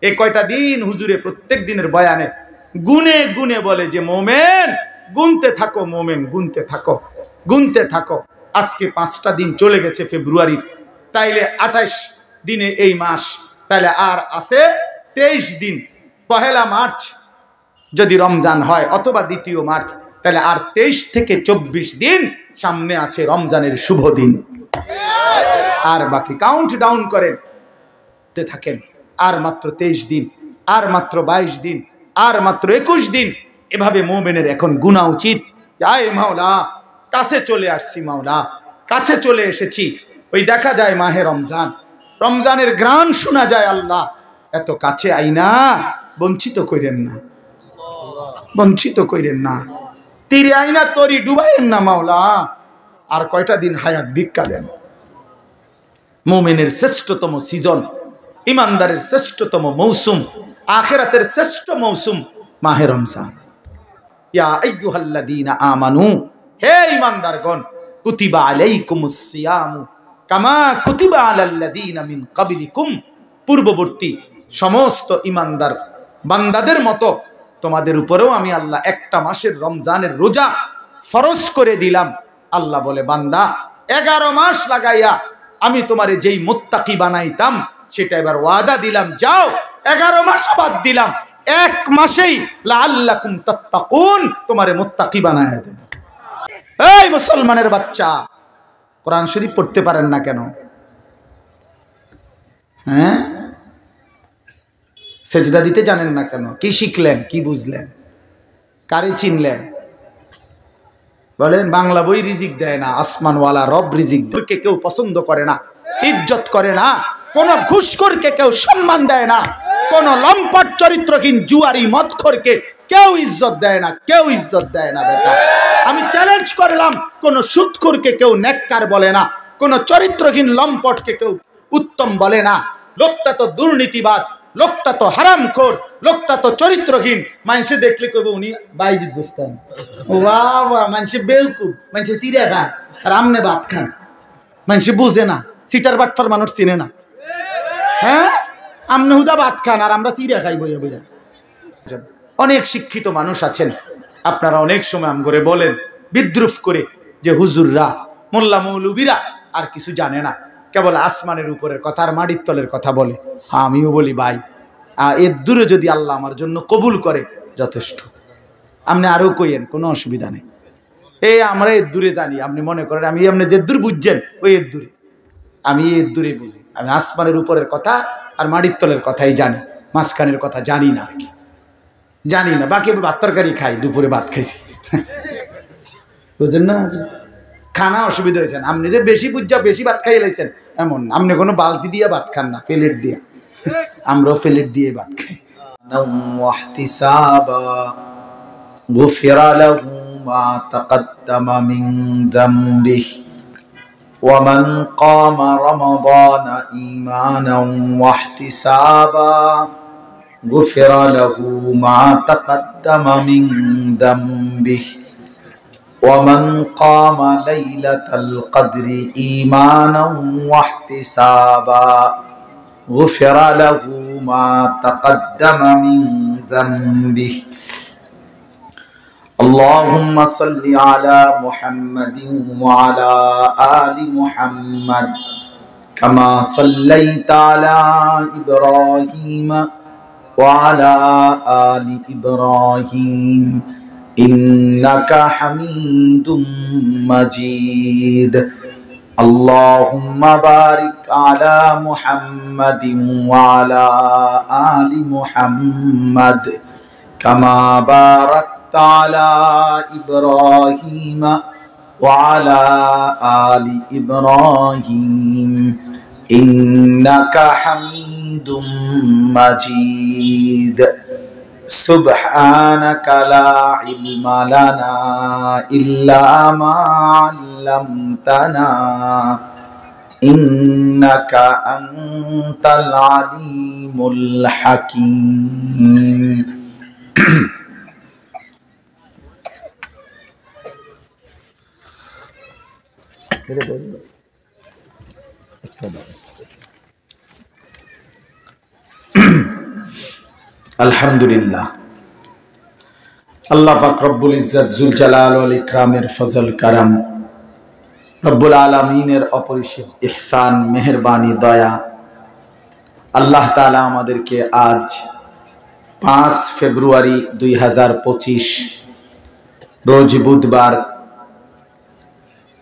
এই কয়টা দিন হুজুরে প্রত্যেক দিনের বয়ানে গুনে গুনে বলে যে মোমেন গুনতে থাকো, মোমেন গুনতে থাকো, গুনতে থাকো। আজকে 5টা দিন চলে গেছে ফেব্রুয়ারির, তাইলে 28 দিনে এই মাস, তাইলে আর আছে 23 দিন। 1 মার্চ যদি রমজান হয় অথবা 2 মার্চ, তাহলে আর 23 থেকে 24 দিন সামনে আছে রমজানের শুভ দিন। আর বাকি কাউন্ট ডাউন করেন থাকেন, আর মাত্র 23 দিন, আর মাত্র 22 দিন, আর মাত্র 21 দিন। এভাবে মুমিনের এখন গুণা উচিত, যাই মাওলা কাছে চলে আসছি, মাওলা কাছে চলে এসেছি। ওই দেখা যায় মাহে রমজান, রমজানের ঘ্রাণ শোনা যায়, আল্লাহ এত কাছে আইনা বঞ্চিত কইরেন না, বঞ্চিত কইরেন না, তীরে আইনা তরি ডুবাইয়েন না মাওলা। আর কয়টা দিন হায়াত ভিক্ষা দেন। মুমিনের শ্রেষ্ঠতম সিজন, ইমানদারের শ্রেষ্ঠতম মৌসুম, আখিরাতের শ্রেষ্ঠ মৌসুম মাহে রমজান। ইয়া আইয়ুহাল্লাযীনা আমানু, হে ইমানদারগণ, কুতিবা আলাইকুমুস সিয়ামু কামা কুতিবা আলাল্লাযীনা মিন ক্বাবলিকুম, পূর্ববর্তী সমস্ত ইমানদার বান্দাদের মতো তোমাদের উপরেও আমি আল্লাহ একটা মাসের রমজানের রোজা ফরজ করে দিলাম। আল্লাহ বলে, বান্দা 11 মাস লাগাইয়া আমি তোমারে যেই মুত্তাকি বানাইতাম সেটা এবার ওয়াদা দিলাম, যাও 11 মাস বাদ দিলাম, 1 মাসেই লাআল্লাকুম তাত্তাকুন, তোমারে মুত্তাকি বানায়া দেব। এই মুসলমানের বাচ্চা, কোরআন শরীফ পড়তে পারেন না কেন? হ্যাঁ, সেজদা দিতে জানেন না কেন? কি শিখলেন, কি বুঝলেন, কারে চিনলেন? বলেন, বাংলা বই রিজিক দেয় না, আসমানওয়ালা রব রিজিক দেয়। কেউ পছন্দ করে না, ইজ্জত করে না, কোন ঘুষখোরকে কেউ সম্মান দেয় না, কোন লম্পট চরিত্রহীন জুয়ারি মদখোরকে কেউ ইজ্জত দেয় না, কেউ ইজ্জত দেয় না। বেটা, আমি চ্যালেঞ্জ করলাম, কোন সুদখোরকে কেউ নেককার বলে না, কোন চরিত্রহীন লম্পটকে কেউ উত্তম বলে না। লোকটা তো দুর্নীতিবাজ, লোকটা তো হারামখোর, লোকটা তো চরিত্রহীন। মানুষে দেখলে কবে উনি বাইজিদ বুঝতাম, বাবা মানুষে বেউকুব, মানুষে চিড়া খায় আর আমনে ভাত খান। মানুষে বুঝে না, সিটার বাটফার মানুষ চিনে না। হ্যাঁ, আমনে হুদা ভাত খান আর আমরা চিড়া খাই বইয়া বইয়া। অনেক শিক্ষিত মানুষ আছেন, আপনারা অনেক সময় আম করে বলেন বিদ্রুপ করে যে হুজুররা, মোল্লা মৌলবীরা আর কিছু জানে না, কেবল আসমানের উপরের কথা আর মাটির তলের কথা বলে। আমিও বলি, ভাই এর দূরে যদি আল্লাহ আমার জন্য কবুল করে যথেষ্ট। আপনি আরও কইয়েন, কোনো অসুবিধা নেই। আমরা এর দূরে জানি, আপনি মনে করেন আমি আপনি যে দূর বুঝছেন ওই এর দূরে, আমি এর দূরে বুঝি। আমি আসমানের উপরের কথা আর মাটির তলের কথাই জানি, মাঝখানের কথা জানি না আর কি, জানি না। বাকি ভাত তরকারি খাই, দুপুরে ভাত খাইছি, বুঝলেন না? খানা অসুবিধা হয়েছেন, আপনি যে বেশি বুঝা বেশি ভাত খাইয়ে লাইছেন এমন। আপনি কোনো বালতি দিয়ে ভাত খান না, প্লেট দিয়ে। আমরাও প্লেট দিয়ে ভাত খাই। غفر له ما تقدم من ذنبه ومن قام رمضان إيمانا واحتسابا غفر له ما تقدم من ذنبه ومن قام ليلة القدر إيمانا واحتسابا غفر له ما تقدم من ذنبه اللهم صل على محمد وعلى آل محمد كما صليت على إبراهيم وعلى آل إبراهيم إنك حميد مجيد اللهم بارك على محمد وعلى آل محمد كما باركت على إبراهيم وعلى آل إبراهيم إنك حميد مجيد سبحانك لا علم لنا إلا ما علمتنا إنك أنت العليم الحكيم আলহামদুলিল্লাহ, আল্লাহ পাক রব্বুল ইজ্জত জুল জালাল ওয়াল ইকরামের ফজল কারাম, রব্বুল আলামিনের অপরিসীম ইহসান, মেহেরবানি, দয়া, আল্লাহ তাআলা আমাদেরকে আজ 5 ফেব্রুয়ারি 2025 রোজ বুধবার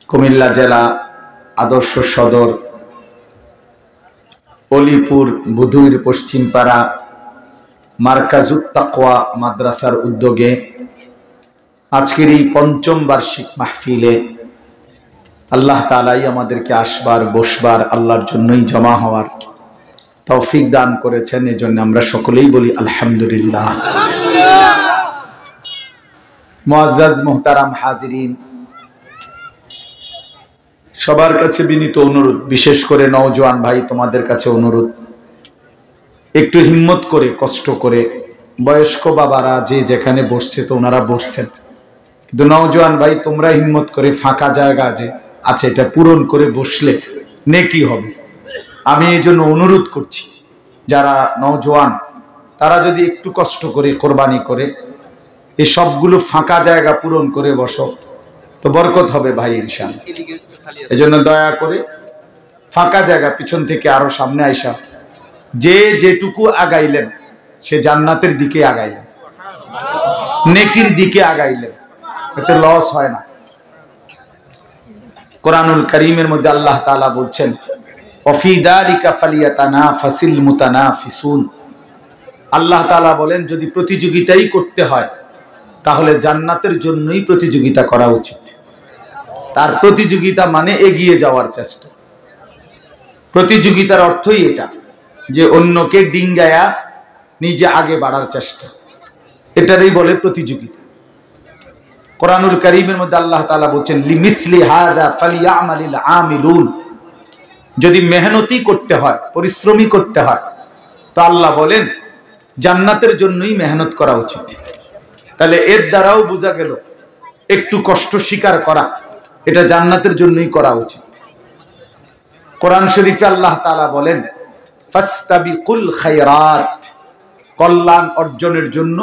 কুমিল্লা জেলা আদর্শ সদর অলিপুর বুধুইর পশ্চিমপাড়া মার্কাজুত তাকওয়া মাদ্রাসার উদ্যোগে আজকের এই 5ম বার্ষিক মাহফিলে আল্লাহ তাআলাই আমাদেরকে আসবার বসবার আল্লাহর জন্যই জমা হওয়ার তৌফিক দান করেছেন। এজন্য আমরা সকলেই বলি আলহামদুলিল্লাহ। মুআজ্জাজ মুহতারাম হাজিরিন, সবার কাছে বিনীত অনুরোধ, বিশেষ করে নওজোয়ান ভাই তোমাদের কাছে অনুরোধ, একটু হিম্মত করে কষ্ট করে, বয়স্ক বাবারা যে যেখানে বসছে তো ওনারা বসছেন, কিন্তু নওজোয়ান ভাই তোমরা হিম্মত করে ফাঁকা জায়গা যে আছে এটা পূরণ করে বসলে নেকি হবে। আমি এই জন্য অনুরোধ করছি, যারা নওজোয়ান তারা যদি একটু কষ্ট করে কোরবানি করে এই সবগুলো ফাঁকা জায়গা পূরণ করে বসো তো বরকত হবে ভাই ইনশাআল্লাহ। এই জন্য দয়া করে ফাঁকা জায়গা পিছন থেকে আরো সামনে আইসা যে যেটুকু আগাইলেন সে জান্নাতের দিকে আগাইলেন, নেকির দিকে আগাইলেন, এতে লস হয় না। কোরআনুল কারীমের মধ্যে আল্লাহ তাআলা বলছেন ওয়াফি যালিকা ফালিয়াতানাফাসিল মুতানাফিসুন। আল্লাহ তাআলা বলেন যদি প্রতিযোগিতাই করতে হয় তাহলে জান্নাতের জন্যই প্রতিযোগিতা করা উচিত। তার প্রতিযোগিতা মানে এগিয়ে যাওয়ার চেষ্টা। প্রতিযোগিতার অর্থই এটা যে অন্যকে ডিঙ্গায়া নিজে আগে বাড়ার চেষ্টা, এটারই বলে প্রতিযোগিতা। কোরআনুল কারীমের মধ্যে আল্লাহ তাআলা বলেন লিমিসলি হাদা ফালিয়ামালিল আমিলুন। যদি মেহনতি করতে হয়, পরিশ্রমী করতে হয় তো আল্লাহ বলেন জান্নাতের জন্যই মেহনত করা উচিত। তাহলে এর দ্বারাও বোঝা গেল একটু কষ্ট স্বীকার করা এটা জান্নাতের জন্যই করা উচিত। কোরআন শরীফে আল্লাহ তাআলা বলেন ফাস্তাবিকুল খায়রাত, কল্যাণ অর্জনের জন্য,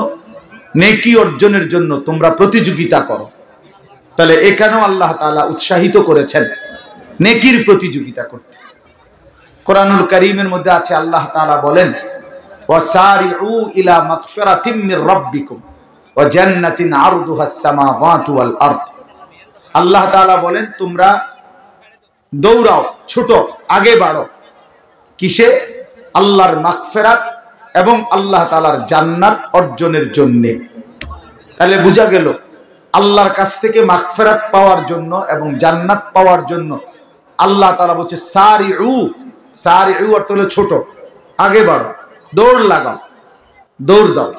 নেকি অর্জনের জন্য তোমরা প্রতিযোগিতা করো। তাহলে এখানেও আল্লাহ তাআলা উৎসাহিত করেছেন নেকির প্রতিযোগিতা করতে। কোরআনুল কারীমের মধ্যে আছে আল্লাহ তাআলা বলেন ওয়াসারিউ ইলা মাগফিরাতিম মির রাব্বিকুম ওয়া জান্নাতিন আরদুহাস সামাওয়াতু ওয়াল আরদ। আল্লাহ তাআলা বলেন তোমরা দৌড়াও, ছোট, আগে বাড়ো, কিসে? আল্লাহর মাগফিরাত এবং আল্লাহ তাআলার জান্নাত অর্জনের জন্য। তাহলে বোঝা গেল আল্লাহর কাছ থেকে মাগফিরাত পাওয়ার জন্য এবং জান্নাত পাওয়ার জন্য আল্লাহ তাআলা বলছে সারিউ। সারিউ অর্থ হলো ছোট, আগে বাড়ো, দৌড় লাগাও, দৌড় দাও।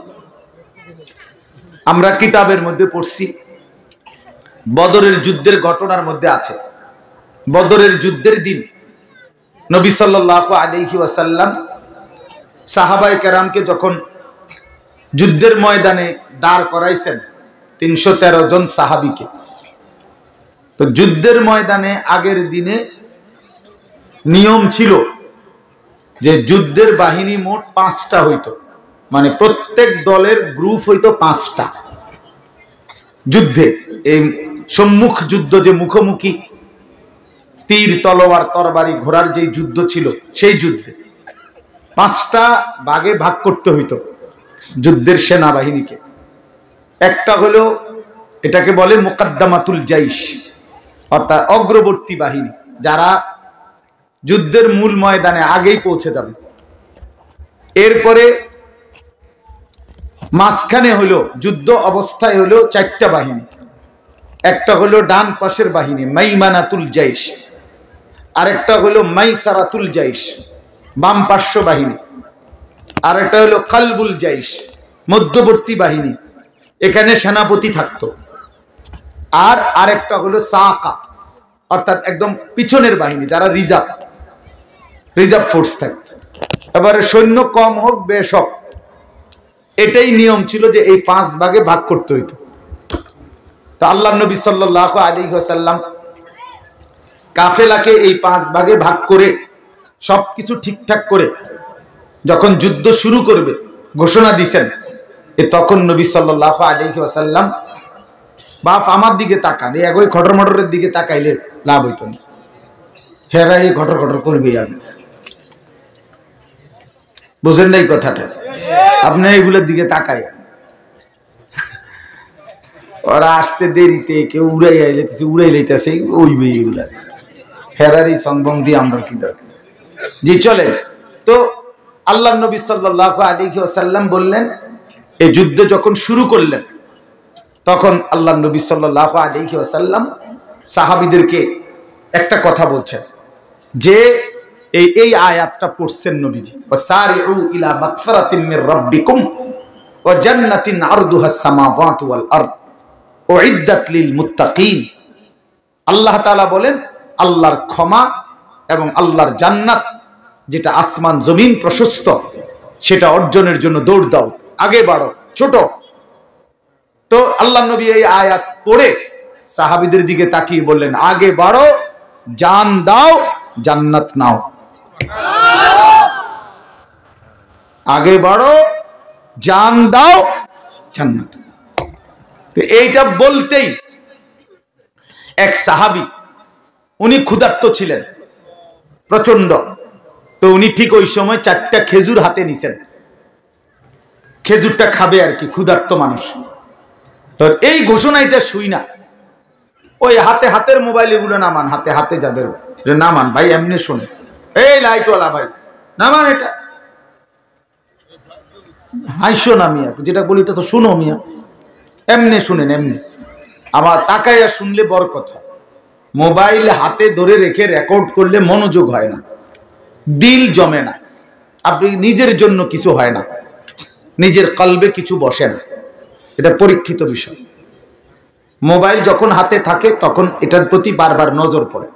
আমরা কিতাবের মধ্যে পড়ছি, বদরের যুদ্ধের ঘটনার মধ্যে আছে বদরের যুদ্ধের দিন নবী সাল্লাল্লাহু আলাইহি ওয়াসাল্লাম সাহাবায়ে কেরামকে যখন যুদ্ধের ময়দানে দাঁড় করাইছেন 313 জন সাহাবীকে, তো যুদ্ধের ময়দানে আগের দিনে নিয়ম ছিল যে যুদ্ধের বাহিনী মোট 5টা হইতো, মানে প্রত্যেক দলের গ্রুপ হইতো 5টা। যুদ্ধে এই সম্মুখ যুদ্ধ, যে মুখোমুখি তীর তলোয়ার তরবারি ঘোড়ার যে যুদ্ধ ছিল, সেই যুদ্ধে 5টা ভাগে ভাগ করতে হইতো যুদ্ধের সেনাবাহিনীকে। একটা হলো, এটাকে বলে মুকদ্দমাতুল জাইশ, অর্থাৎ অগ্রবর্তী বাহিনী, যারা যুদ্ধের মূল ময়দানে আগেই পৌঁছে যাবে। এরপরে মাঝখানে হলো যুদ্ধ অবস্থায় হলো 4টা বাহিনী। একটা হলো ডান পাশের বাহিনী মাইমানাতুল জাইশ, আরেকটা হলো মাইসারাতুল জাইশ বাম পার্শ্ব বাহিনী, আরেকটা হলো কালবুল জাইশ মধ্যবর্তী বাহিনী, এখানে সেনাপতি থাকতো। আর আরেকটা হলো সাকা, অর্থাৎ একদম পিছনের বাহিনী, যারা রিজার্ভ ফোর্স থাকতো। এবারে সৈন্য কম হোক বেশ হোক, এটাই নিয়ম ছিল যে এই 5 ভাগে ভাগ করতে হইতো। তো আল্লাহ নবী সাল্লাল্লাহু আলাইহি ওয়াসাল্লাম কাফেলাকে এই 5 ভাগে ভাগ করে সবকিছু ঠিকঠাক করে যখন যুদ্ধ শুরু করবে, ঘোষণা দিচ্ছেন, তখন নবী সাল্লাল্লাহু আলাইহি ওয়াসাল্লাম বাপ আমার দিকে তাকান, এই একই খটর মটরের দিকে তাকাইলে লাভ হইতো না, হেরা এই ঘটর ঘটর করবে। আমি বুঝেন না এই কথাটা? আপনি এগুলোর দিকে তাকাই, ওরা আসছে দেরিতে, কেউ উড়াই আইলেছে, উড়াই লাইতেছে, ওইবে এগুলা হেরার এই সংবং দিয়ে আমরা কি দরকার। জি চলেন। তো আল্লাহ নবী সাল্লাল্লাহু আলাইহি ওয়াসাল্লাম বললেন, এই যুদ্ধ যখন শুরু করলেন তখন আল্লাহ নবী সাল্লাল্লাহু আলাইহি ওয়াসাল্লাম সাহাবীদেরকে একটা কথা বলছেন যে এই আয়াতটা পড়ছেন নবীজি, ওয়াসারিউ ইলা মাগফিরাতিন মির রাব্বিকুম ওয়া জান্নাতিন আরদুহাস সামাওয়াতু ওয়াল আরদ উইদ্দাত লিল মুত্তাকিন। আল্লাহ তাআলা বলেন, আল্লাহর ক্ষমা এবং আল্লাহর জান্নাত যেটা আসমান জমিন প্রশস্ত, সেটা অর্জনের জন্য দৌড় দাও, আগে বাড়ো, ছোট। তো আল্লাহ নবী এই আয়াত পড়ে সাহাবীদের দিকে তাকিয়ে বললেন, আগে বাড়ো, জান দাও, জান্নাত নাও। আগে বাড়ো, জান দাও, জান্নাত নাও। তো এইটা বলতেই এক সাহাবী, উনি ক্ষুধার্ত ছিলেন প্রচন্ড। তো উনি ঠিক ওই সময় 4টা খেজুর হাতে নিছেন, খেজুরটা খাবে আর কি, ক্ষুধার্ত মানুষ। তো এই ঘোষণাটা শুই না, ওই হাতের মোবাইল এগুলো নামান, হাতে যাদের নামান ভাই, এমনি শোনে, এই লাইটওয়ালা ভাই নামান, এটা হাইশো না মিয়া, যেটা বলি তো শুনো মিয়া, এমনি শুনেন, এমনি আমার তাকাইয়া শুনলে বড় কথা। মোবাইল হাতে ধরে রেখে রেকর্ড করলে মনোযোগ হয় না, দিল জমে না, আপনি নিজের জন্য কিছু হয় না, নিজের কলবে কিছু বসে না। এটা পরীক্ষিত বিষয়। মোবাইল যখন হাতে থাকে তখন এটার প্রতি বারবার নজর পড়ে,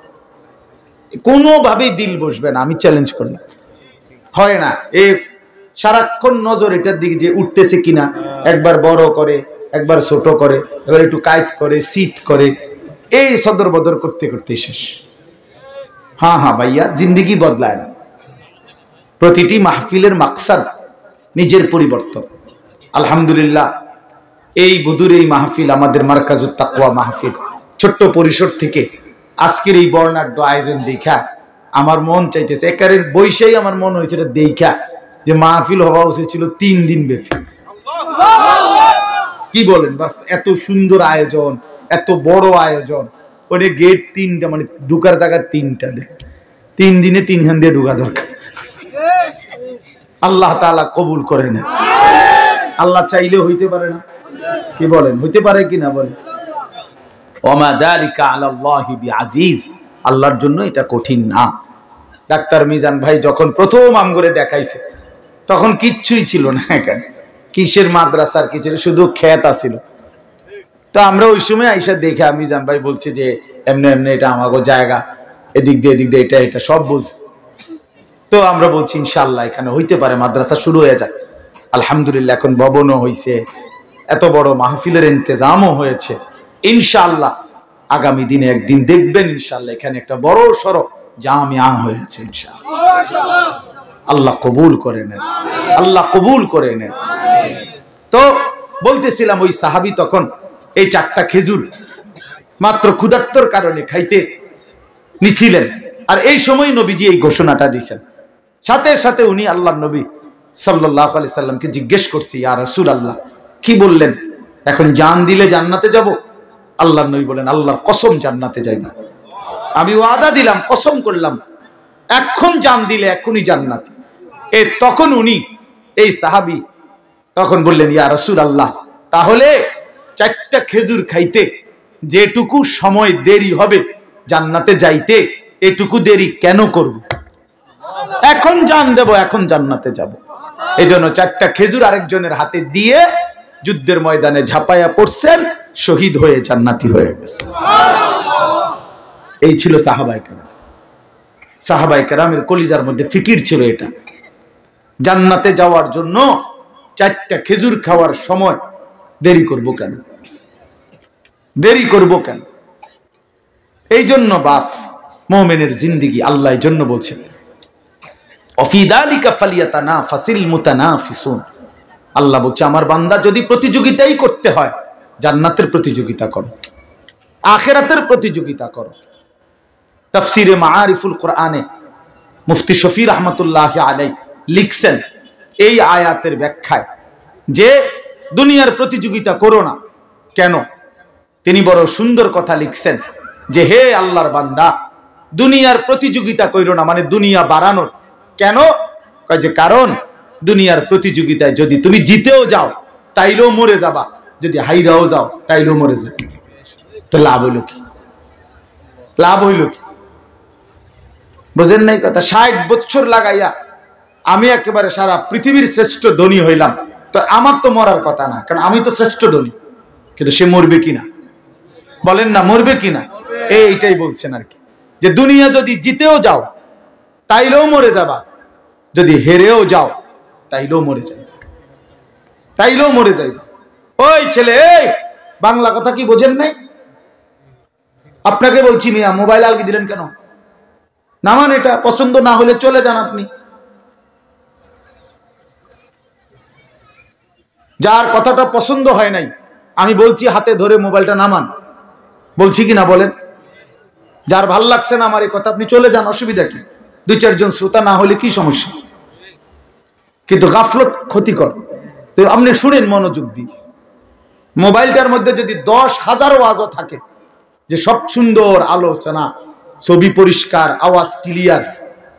কোনোভাবেই দিল বসবে না, আমি চ্যালেঞ্জ করলাম, হয় না। এই সারাক্ষণ নজর এটার দিকে যে উঠতেছে কিনা, একবার বড় করে, একবার ছোট করে, এবার একটু কাইত করে, সিট করে, এই সদর বদর করতে করতে শেষ। হ্যাঁ ভাইয়া, জিন্দেগি বদলায় না। প্রতিটি মাহফিলের মাকসাদ নিজের পরিবর্তন। আলহামদুলিল্লাহ, এই বুদুর এই মাহফিল আমাদের মারকাজুত তাকওয়া মাহফিল, ছোট্ট পরিসর থেকে আজকের এই বর্ণাঢ্য আয়োজন দেখা আমার মন চাইতেছে, একারের বৈশাই আমার মন হয়েছে এটা দেখা যে মাহফিল হওয়া উচিত ছিল 3 দিন ব্যাপী। কি বলেন? বাস এত সুন্দর আয়োজন, এত বড় আয়োজন, ওই গেট 3টা, মানে ঢুকার জায়গা 3টা দেয়, 3 দিনে 3 খান দিয়ে ঢুকা দরকার। আল্লাহ তাআলা কবুল করে না। আল্লাহ চাইলে হইতে পারে না? কি বলেন, হইতে পারে কিনা বলেন? ওমা যালিকা আলাল্লাহি বিআজিজ, আল্লাহর জন্য এটা কঠিন না। ডাক্তার মিজান ভাই যখন প্রথম আমগরে দেখাইছে তখন কিচ্ছুই ছিল না, এখানে কিসের মাদ্রাসার কিছু, শুধু ক্ষেত আছিল। তো আমরা ওই সময় আইসা দেখে মিজান ভাই বলছে যে এমনি এমনি এটা আমাগো জায়গা, এদিক দিয়ে এটা সব বলছে। তো আমরা বলছি ইনশাআল্লাহ এখানে হইতে পারে, মাদ্রাসা শুরু হয়ে যাক। আলহামদুলিল্লাহ, এখন ভবনও হয়েছে, এত বড় মাহফিলের ইন্তজামও হয়েছে। ইনশাআল্লাহ আগামী দিনে একদিন দেখবেন ইনশাআল্লাহ এখানে একটা বড় সড়ক জামিয়া হয়েছে ইনশাআল্লাহ। আল্লাহ কবুল করে নেন, আল্লাহ কবুল করে নেন। তো বলতেছিলাম, ওই সাহাবী তখন এই 4টা খেজুর মাত্র ক্ষুধার্তর কারণে খাইতে নিছিলেন। আর এই সময় নবীজি এই ঘোষণাটা দিয়েছেন। সাথে সাথে উনি আল্লাহ নবী সাল্লাল্লাহু আলাইহি সাল্লামকে জিজ্ঞেস করছে, ইয়া রাসূলুল্লাহ, কি বললেন, এখন জান দিলে জান্নাতে যাব? আল্লাহ নবী বলেন, আল্লাহর কসম জান্নাতে যাইব। আমি ওয়াদা দিলাম, কসম করলাম, এখন জান দিলে এখনই জান্নাতে। তখন উনি এই সাহাবী তখন বললেন, ইয়া রাসূলুল্লাহ, তাহলে 4টা খেজুর খাইতে যেটুকু সময় দেরি হবে জান্নাতে যাইতে, এটুকু দেরি কেন করব? এখন জান দেব, এখন জান্নাতে যাব। এই জন্য 4টা খেজুর আরেকজনের হাতে দিয়ে যুদ্ধের ময়দানে ঝাঁপাইয়া পড়ছেন, শহীদ হয়ে জান্নাতি হয়ে গেছে। এই ছিল সাহাবায়ে কেরাম। সাহাবায়ে কেরামের কলিজার মধ্যে ফিকির ছিল এটা, জান্নাতে যাওয়ার জন্য 4টা খেজুর খাওয়ার সময় দেরি করব কেন, দেরি করব কেন? এই জন্য বাপ মুমিনের জিন্দেগি আল্লাহ এই জন্য বলছেন, অফি যালিকা ফালিয়াতানাফাসিল মুতানাফিসুন, আল্লাহ বলছে আমার বান্দা যদি প্রতিযোগিতাই করতে হয়, জান্নাতের প্রতিযোগিতা করো, আখিরাতের প্রতিযোগিতা করো। তাফসিরে মাআরিফুল কোরআনে মুফতি শফি রহমতুল্লাহ আলাইহি লিখছেন এই আয়াতের ব্যাখ্যায় যে দুনিয়ার প্রতিযোগিতা করো না কেন। তিনি বড় সুন্দর কথা লিখছেন যে হে আল্লাহর বান্দা, দুনিয়ার প্রতিযোগিতা কইরো না, মানে দুনিয়া বাড়ানোর। কেন? কয় যে কারণ দুনিয়ার প্রতিযোগিতায় যদি তুমি জিতেও যাও তাইলেও মরে যাবা, যদি হাইরাও যাও তাইলেও মরে যাবে। তো লাভ হইল কি? লাভ হইল কি? বুঝেন নাই কথা? 60 বছর লাগাইয়া আমি একেবারে সারা পৃথিবীর শ্রেষ্ঠ ধনী হইলাম, তো আমার তো মরার কথা না, কারণ আমি তো শ্রেষ্ঠ ধনী। কিন্তু সে মরবে কিনা বলেন না? মরবে কিনা? এইটাই বলছেন আর কি, যে দুনিয়া যদি জিতেও যাও তাইলেও মরে যাবা, যদি হেরেও যাও তাইলেও মরে যাইবা, তাইলেও মরে যাইবা। ওই ছেলে, এই বাংলা কথা কি বোঝেন নাই? আপনাকে বলছি মিয়া, মোবাইল আলগি দিলেন কেন? নামান, এটা পছন্দ না হলে চলে যান আপনি। যার কথাটা পছন্দ হয় নাই আমি বলছি হাতে ধরে মোবাইলটা নামান, বলছি কি না বলেন? যার ভাল লাগছে না আমার এই কথা, আপনি চলে যান, অসুবিধা কি? 2-4 জন শ্রোতা না হলে কি সমস্যা? কিন্তু গাফলত ক্ষতিকর। তো আপনি শুনেন মনোযোগ দিয়ে। মোবাইলটার মধ্যে যদি 10,000 ওয়াজও থাকে, যে সব সুন্দর আলোচনা, ছবি পরিষ্কার, আওয়াজ ক্লিয়ার,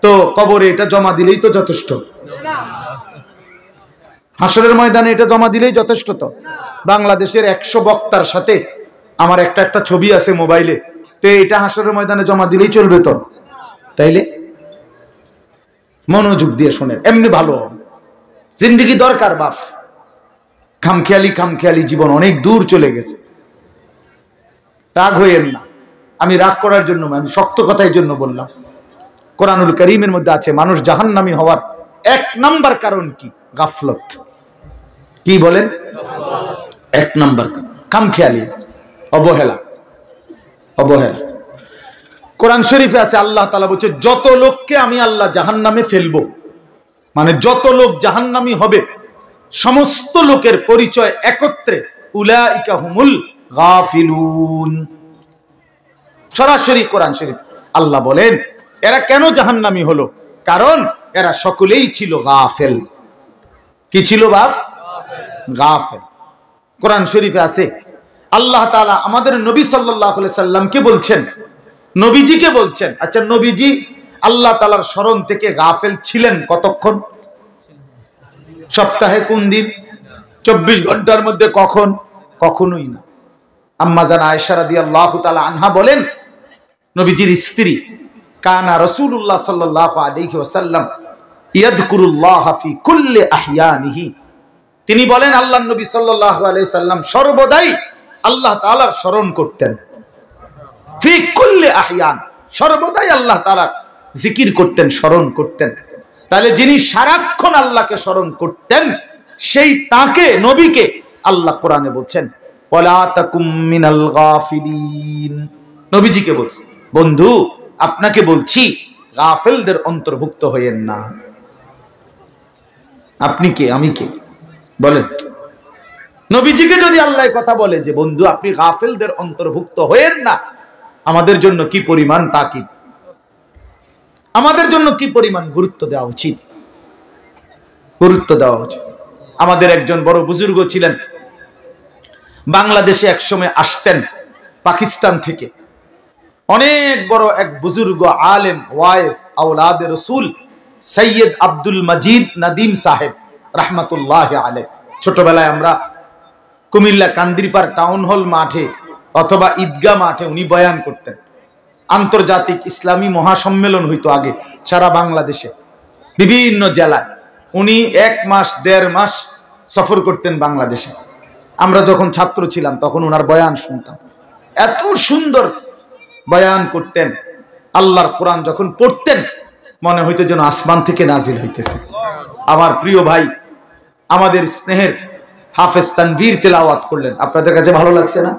তো কবরে এটা জমা দিলেই তো যথেষ্ট। হাসরের ময়দানে এটা জমা দিলেই যথেষ্ট। তো বাংলাদেশের 100 বক্তার সাথে আমার একটা ছবি আছে মোবাইলে, তো এটা হাসরের ময়দানে জমা দিলেই চলবে তো? তাইলে মনোযোগ দিয়ে শোনেন, এমনি ভালো হবে। জিন্দেগি দরকার বাপ, খামখেয়ালি জীবন অনেক দূর চলে গেছে। রাগ হইেন না, আমি রাগ করার জন্য, আমি শক্ত কথার জন্য বললাম। কোরআনুল কারীমের মধ্যে আছে মানুষ জাহান্নামী হওয়ার 1 নাম্বার কারণ কি? গাফলত। কি বলেন? 1 নাম্বার খামখেয়ালি, অবহেলা। কোরআন শরীফে আছে আল্লাহ তাআলা বলছে যত লোককে আমি আল্লাহ জাহান্নামে ফেলবো, মানে যত লোক জাহান্নামী হবে সমস্ত লোকের পরিচয় একত্রে, উলাইকা হুমুল গাফিলুন। সরাসরি কোরআন শরীফ আল্লাহ বলেন এরা কেন জাহান্নামী হলো? কারণ এরা সকলেই ছিল গাফেল। কি ছিল বাপ? গাফেল। কোরআন শরীফে আছে আল্লাহ তাআলা আমাদের নবী সাল্লাল্লাহু আলাইহি সাল্লামকে বলছেন, নবীজিকে বলছেন, আচ্ছা নবীজি আল্লাহ তাআলার স্মরণ থেকে গাফেল ছিলেন কতক্ষণ? সপ্তাহে কোন দিন? 24 ঘন্টার মধ্যে কখন? কখনোই না। আম্মা জান আয়েশা রাদিয়াল্লাহু তাআলা আনহা বলেন, নবীজির স্ত্রী কানা রাসূলুল্লাহ সাল্লাল্লাহু আলাইহি ওয়াসাল্লাম ইয়াযকুরুল্লাহ ফি কুল্লি আহইয়ানিহি। তিনি বলেন আল্লাহর নবী সাল্লাল্লাহু আলাইহি সাল্লাম সর্বদাই আল্লাহ তাআলার স্মরণ করতেন। ফি কুল্লি আহইয়ান, সর্বদাই আল্লাহ তাআলার জিকির করতেন, স্মরণ করতেন। তাহলে যিনি সারাক্ষণ আল্লাহকে স্মরণ করতেন সেই তাকে, নবীকে আল্লাহ কোরআনে বলছেন ওয়ালা তাকুম মিনাল গাফিলিন। নবীজিকে বলছেন বন্ধু আপনাকে বলছি গাফেলদের অন্তর্ভুক্ত হইয়েন না। আপনি কে? আমি কে? বলেন। নবীজিকে যদি আল্লাহ কথা বলে যে বন্ধু আপনি গাফেলদের অন্তর্ভুক্ত হইয়েন না, আমাদের জন্য কি পরিমাণ তাকিদ, আমাদের জন্য কি পরিমাণ গুরুত্ব দেওয়া উচিত, গুরুত্ব দেওয়া উচিত। আমাদের একজন বড় বুজুর্গ ছিলেন, বাংলাদেশে একসময় আসতেন পাকিস্তান থেকে। অনেক বড় এক বুজুর্গ আলেম, ওয়াইজ, আওলাদে রসুল সৈয়দ আব্দুল মজিদ নদীম সাহেব রহমতুল্লাহ আলাইহি। ছোটবেলায় আমরা কুমিল্লা কান্দিরপাড় টাউন হল মাঠে অথবা ঈদগাহ মাঠে উনি বয়ান করতেন। আন্তর্জাতিক ইসলামী মহাসম্মেলন হইতো আগে সারা বাংলাদেশে, বিভিন্ন জেলায়। উনি 1 মাস 1.5 মাস সফর করতেন বাংলাদেশে। আমরা যখন ছাত্র ছিলাম তখন ওনার বয়ান শুনতাম, এত সুন্দর বয়ান করতেন। আল্লাহর কোরআন যখন পড়তেন মনে হইতো যেন আসমান থেকে নাজিল হইতেছে। আমার প্রিয় ভাই, আমাদের স্নেহের হাফেজ তানভীর তেলাওয়াত করলেন, আপনাদের কাছে ভালো লাগছে না?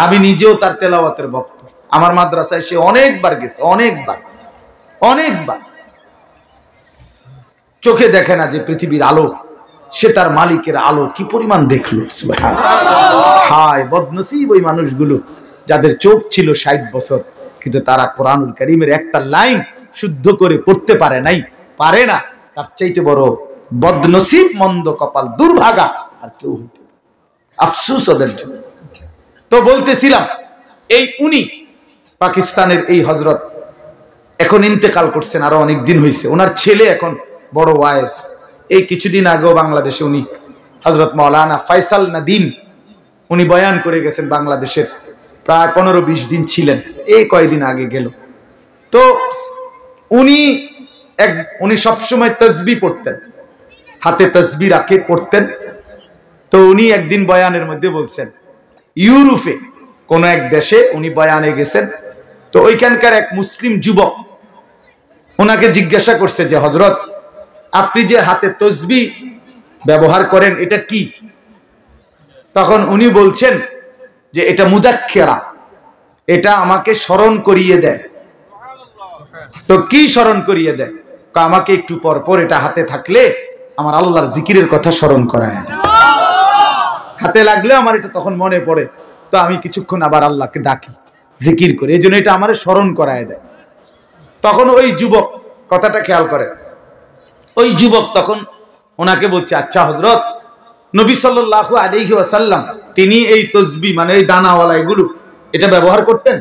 আমি নিজেও তার তেলাওয়াতের ভক্ত। আমার মাদ্রাসায় সে অনেকবার গেছে, অনেকবার। চোখে দেখে না যে পৃথিবীর আলো, সে তার মালিকের আলো কি পরিমাণ দেখলো। হায় বদনসিব ওই মানুষগুলো যাদের চোখ ছিল 60 বছর, কিন্তু তারা কোরআনুল কারীমের একটা লাইন শুদ্ধ করে পড়তে পারে নাই, পারে না। তার চাইতে বড় বদনসিব, মন্দ কপাল, দুর্ভাগা আর কেউ হইতে পারে। আফসোস ওদের জন্য। তো বলতেছিলাম, এই উনি পাকিস্তানের এই হযরত এখন ইন্তেকাল করছেন, আরো অনেক দিন হয়েছে। ওনার ছেলে এখন বড় ওয়াইজ। এই কিছুদিন আগেও বাংলাদেশে উনি হযরত মাওলানা ফয়সাল নদীম উনি বয়ান করে গেছেন বাংলাদেশের, প্রায় 15-20 দিন ছিলেন, এই কয়েকদিন আগে গেল। তো উনি সবসময় তসবিহ পড়তেন, হাতে তসবিহ রাখে পড়তেন। তো উনি একদিন বয়ানের মধ্যে বলছেন, ইউরোপে কোন এক দেশে উনি বয়ানে গেছেন। তো ওইখানকার এক মুসলিম যুবক ওনাকে জিজ্ঞাসা করছে যে হযরত, আপনি যে হাতে তসবিহ ব্যবহার করেন এটা কি? তখন উনি বলছেন যে এটা মুযাক্কিরা, এটা আমাকে স্মরণ করিয়ে দেয়। তো কি স্মরণ করিয়ে দেয়? আমাকে একটু পর পর এটা হাতে থাকলে আমার আল্লাহর জিকিরের কথা স্মরণ করায় দেয়, হাতে লাগলে আমার এটা তখন মনে পড়ে, তো আমি কিছুক্ষণ আবার আল্লাহকে ডাকি, জিকির করি, এই জন্য এটা আমার স্মরণ করায় দেয়। তখন ওই যুবক, কথাটা খেয়াল করেন, ওই যুবক তখন ওনাকে বলছে, আচ্ছা হযরত, নবী সাল্লাল্লাহু আলাইহি ওয়াসাল্লাম তিনি এই তসবিহ মানে এই দানাওয়ালা এগুলো এটা ব্যবহার করতেন?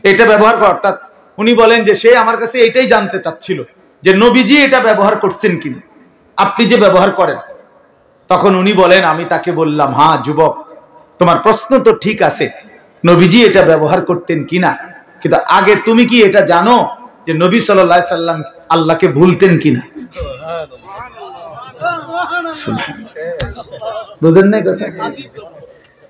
এটা ব্যবহার অর্থাৎ উনি বলেন যে সে আমার কাছে এটাই জানতে চাচ্ছিল যে নবীজি এটা ব্যবহার করছেন কিনা, আপনি যে ব্যবহার করেন। তখন উনি বলেন, আমি তাকে বললাম, হ্যাঁ যুবক, তোমার প্রশ্ন তো ঠিক আছে, নবীজি এটা ব্যবহার করতেন কিনা, কিন্তু আগে তুমি কি এটা জানো যে নবী সাল্লাল্লাহু আলাইহি সাল্লাম আল্লাহকে ভুলতেন কিনা? বুঝেন না কথা?